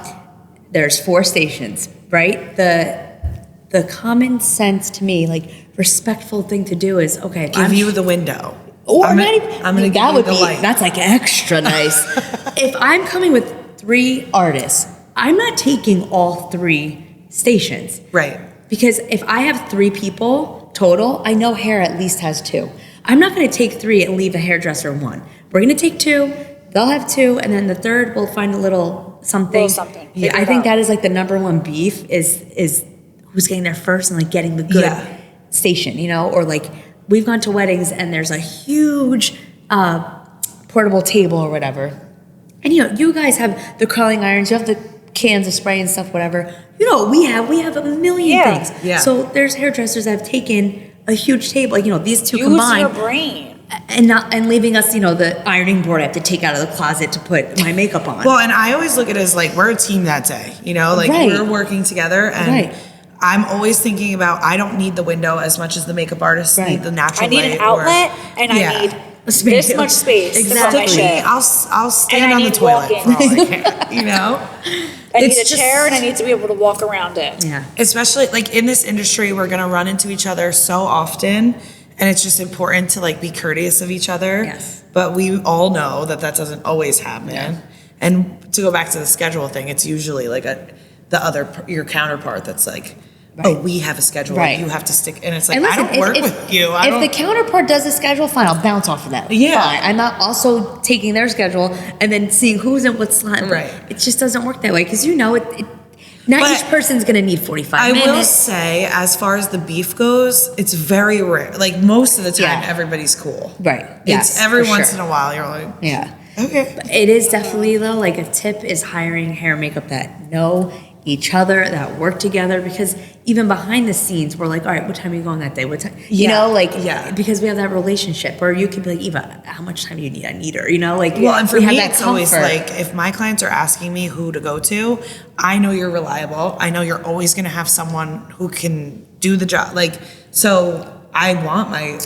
There's 4 stations, right? The common sense to me, like respectful thing to do is okay. If Give I'm you the window. or I'm not gonna- even, I'm gonna give that you would the be light. that's like extra nice. If I'm coming with 3 artists, I'm not taking all 3 stations. Right. Because if I have 3 people total, I know hair at least has 2. I'm not going to take 3 and leave a hairdresser 1. We're going to take 2. They'll have 2, and then the third we'll find a little something. something. Yeah, Figure I it think out. that is like the number one beef is who's getting there first and like getting the good Yeah. station, or like we've gone to weddings and there's a huge portable table or whatever, and you guys have the curling irons, you have the cans of spray and stuff, whatever. We have a million Yeah. things. Yeah. So there's hairdressers that have taken a huge table, like these 2 Use combined, your brain. and leaving us, the ironing board I have to take out of the closet to put my makeup on. Well, and I always look at it as like we're a team that day, like Right. we're working together, and Right. I'm always thinking about I don't need the window as much as the makeup artists Right. need the natural I need light an outlet and Yeah. I need A space. this much space to put my Exactly. shit. I'll stand And I on the need toilet walking. for all I can, I need It's a just- chair and I need to be able to walk around it. Yeah. Especially like in this industry, we're gonna run into each other so often, and it's just important to like be courteous of each other. Yes. But we all know that doesn't always happen. Yeah. And to go back to the schedule thing, it's usually like your counterpart that's like, oh, we have a schedule. Right. You have to stick, and it's like And listen, I don't work with you. I if don't. the counterpart does a schedule, fine, I'll bounce off of that. Yeah. Fine. I'm not also taking their schedule and then seeing who's in what slot. Right. It just doesn't work that way because not But each person's going to need 45 I minutes. will say, as far as the beef goes, it's very rare. Like most of the time, Yeah. everybody's cool. Right. Yes, It's every for once sure. in a while you're like, Yeah. Okay. But it is definitely though, like a tip is hiring hair and makeup that know each other, that work together, because even behind the scenes, we're like, all right, what time are you going that day? What time? You know, like, because we have that relationship where you could be like, Eva, how much time do you need? I need her, you know, like, well, and for we have me, that it's always comfort. like, if my clients are asking me who to go to, I know you're reliable. I know you're always going to have someone who can do the job. Like, so I want my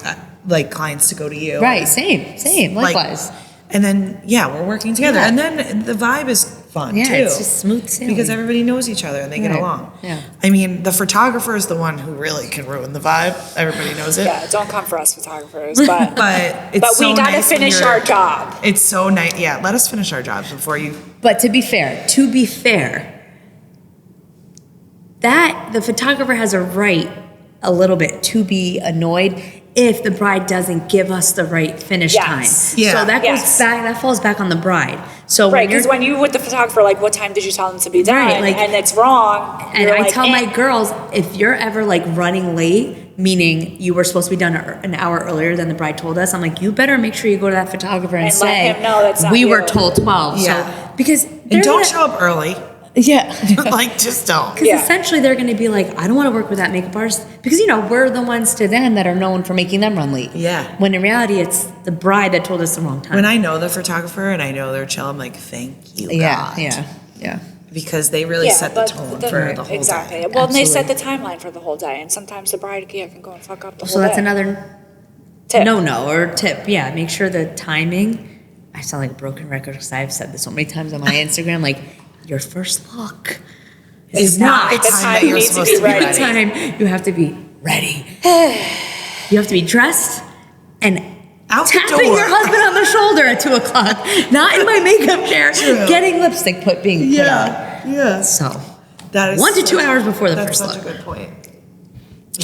like clients to go to you. Right, same, likewise. And then, we're working together. Yeah. And then the vibe is fun, too. Yeah, it's just smooth sailing. Because everybody knows each other and they get Right. along. Yeah. I mean, the photographer is the one who really can ruin the vibe. Everybody knows it. Yeah, don't come for us photographers, but But it's but so we gotta nice when finish you're- our job. It's so nice. Yeah, let us finish our jobs before you. But to be fair, that the photographer has a right a little bit to be annoyed if the bride doesn't give us the right finish Yes. time. Yeah. So that goes Yes. back, that falls back on the bride. So Right, because you're- when you with the photographer, like, what time did you tell them to be done? Right, like- and it's wrong. and you're I like, tell my girls, if you're ever like running late, meaning you were supposed to be done an hour earlier than the bride told us, I'm like, you better make sure you go to that photographer and And let say, him know that's not we you." were told 12. Yeah. So, because And they're don't gonna- show up early. Yeah. Like, just don't. Because Yeah. essentially they're going to be like, I don't want to work with that makeup artist because, you know, we're the ones to them that are known for making them run late. Yeah. When in reality, it's the bride that told us the wrong time. When I know the photographer and I know they're chill, I'm like, thank you, God. yeah. Because they really set the but tone for the whole exactly. day. Well, and they set Absolutely. the timeline for the whole day, and sometimes the bride can go and fuck up the whole So that's day. another Tip. no or tip. Yeah, make sure the timing. I sound like a broken record because I've said this so many times on my Instagram. Like, your first look Is not the time that you you're need to supposed be to be ready. ready. time you have to be ready. You have to be dressed and Out the tapping door. your husband on the shoulder at 2:00, not in my makeup chair, getting lipstick being put on. Yeah. So That is 1 to 2 hours before the That's first such look. a good point.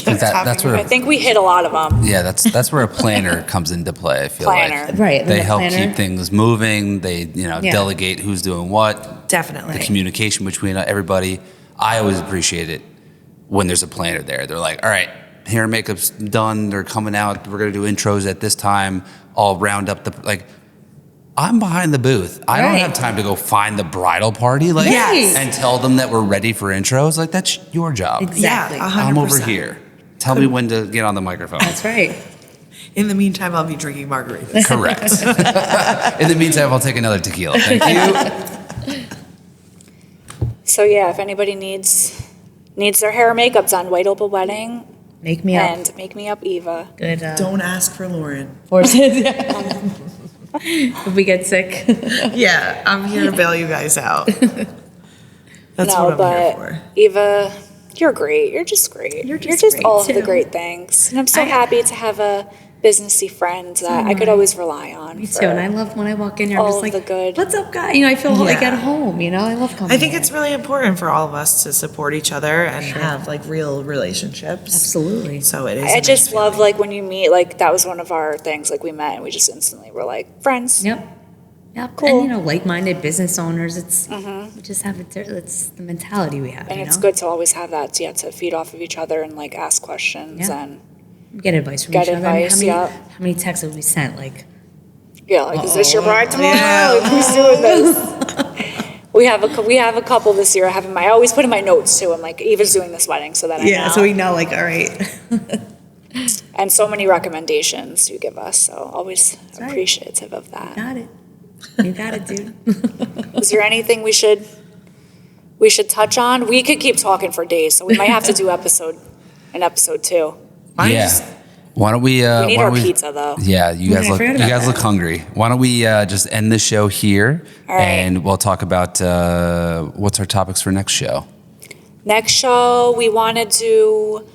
That's where I think we hit a lot of them. yeah, that's where a planner comes into play. I feel Planner. like Right, they the help planner. keep things moving. They Yeah. delegate who's doing what. Definitely. The communication between everybody. I always appreciate it when there's a planner there. They're like, all right, hair and makeup's done. They're coming out. We're gonna do intros at this time. I'll round up the like. I'm behind the booth. I don't Right. have time to go find the bridal party, like, Yes. and tell them that we're ready for intros. Like, that's your job. Exactly. Yeah, I'm over 100%. here. Tell me when to get on the microphone. That's right. In the meantime, I'll be drinking margaritas. Correct. In the meantime, I'll take another tequila. Thank you. So yeah, if anybody needs their hair or makeup done, White Opal Wedding Make me up. and Make Me Up Eva. Good. Don't ask for Lauren. Forces. If we get sick. Yeah, I'm here to bail you guys out. That's No, what I'm but here for. Eva, you're great. You're just great. You're just great, all of the too. great things. And I'm so happy to have a businessy friend that I could always rely on. Me for- too. And I love when I walk in here, I'm all just of like, the good. what's up, guy? You know, I feel like Yeah. at home, you know? I love coming I think here. it's really important for all of us to support each other and have like real relationships. Absolutely. So it is. I just love like when you meet, like that was one of our things. Like we met and we just instantly were like friends. Yep. Yep. Cool. And, you know, like-minded business owners, it's, we just have it, it's the mentality we have, And you it's know? good to always have that, to feed off of each other and like ask questions Yeah. and Get advice from Get each other. I mean, advice, how yeah. many texts have we sent? Like, like, is this your bride tomorrow? Yeah. Like, who's doing this? we have a couple this year. I always put in my notes too. I'm like, Eva's doing this wedding, so that I know. so we know, like, all right. And so many recommendations you give us, so always right. appreciative of that. Got it. You got it, dude. Is there anything we should touch on? We could keep talking for days, so we might have to do an episode 2. Yeah. Why don't we? We need why our don't we, pizza though. Yeah, you guys I look. forgot You about guys that. look hungry. Why don't we just end the show here, All right. and we'll talk about what's our topics for next show. Next show, we wanted to,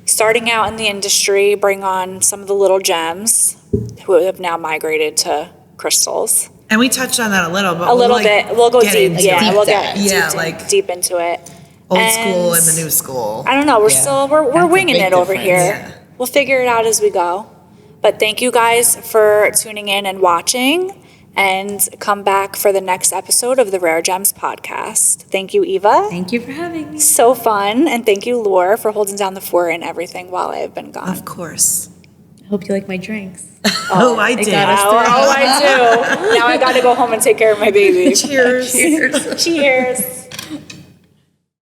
starting out in the industry, bring on some of the little gems who have now migrated to crystals. And we touched on that a little, but A little like, bit. We'll go get deep. into Yeah, it. we'll get Yeah, deep into it. old And school and the new school. I don't know. We're That's a winging big it over difference. here. Yeah. We'll figure it out as we go. But thank you guys for tuning in and watching. And come back for the next episode of the Rare Gems podcast. Thank you, Eva. Thank you for having me. So fun. And thank you, Laur, for holding down the fort and everything while I have been gone. Of course. hope you like my drinks. Oh, I did. got us Oh, I do. Now I got to go home and take care of my baby. Cheers. Cheers.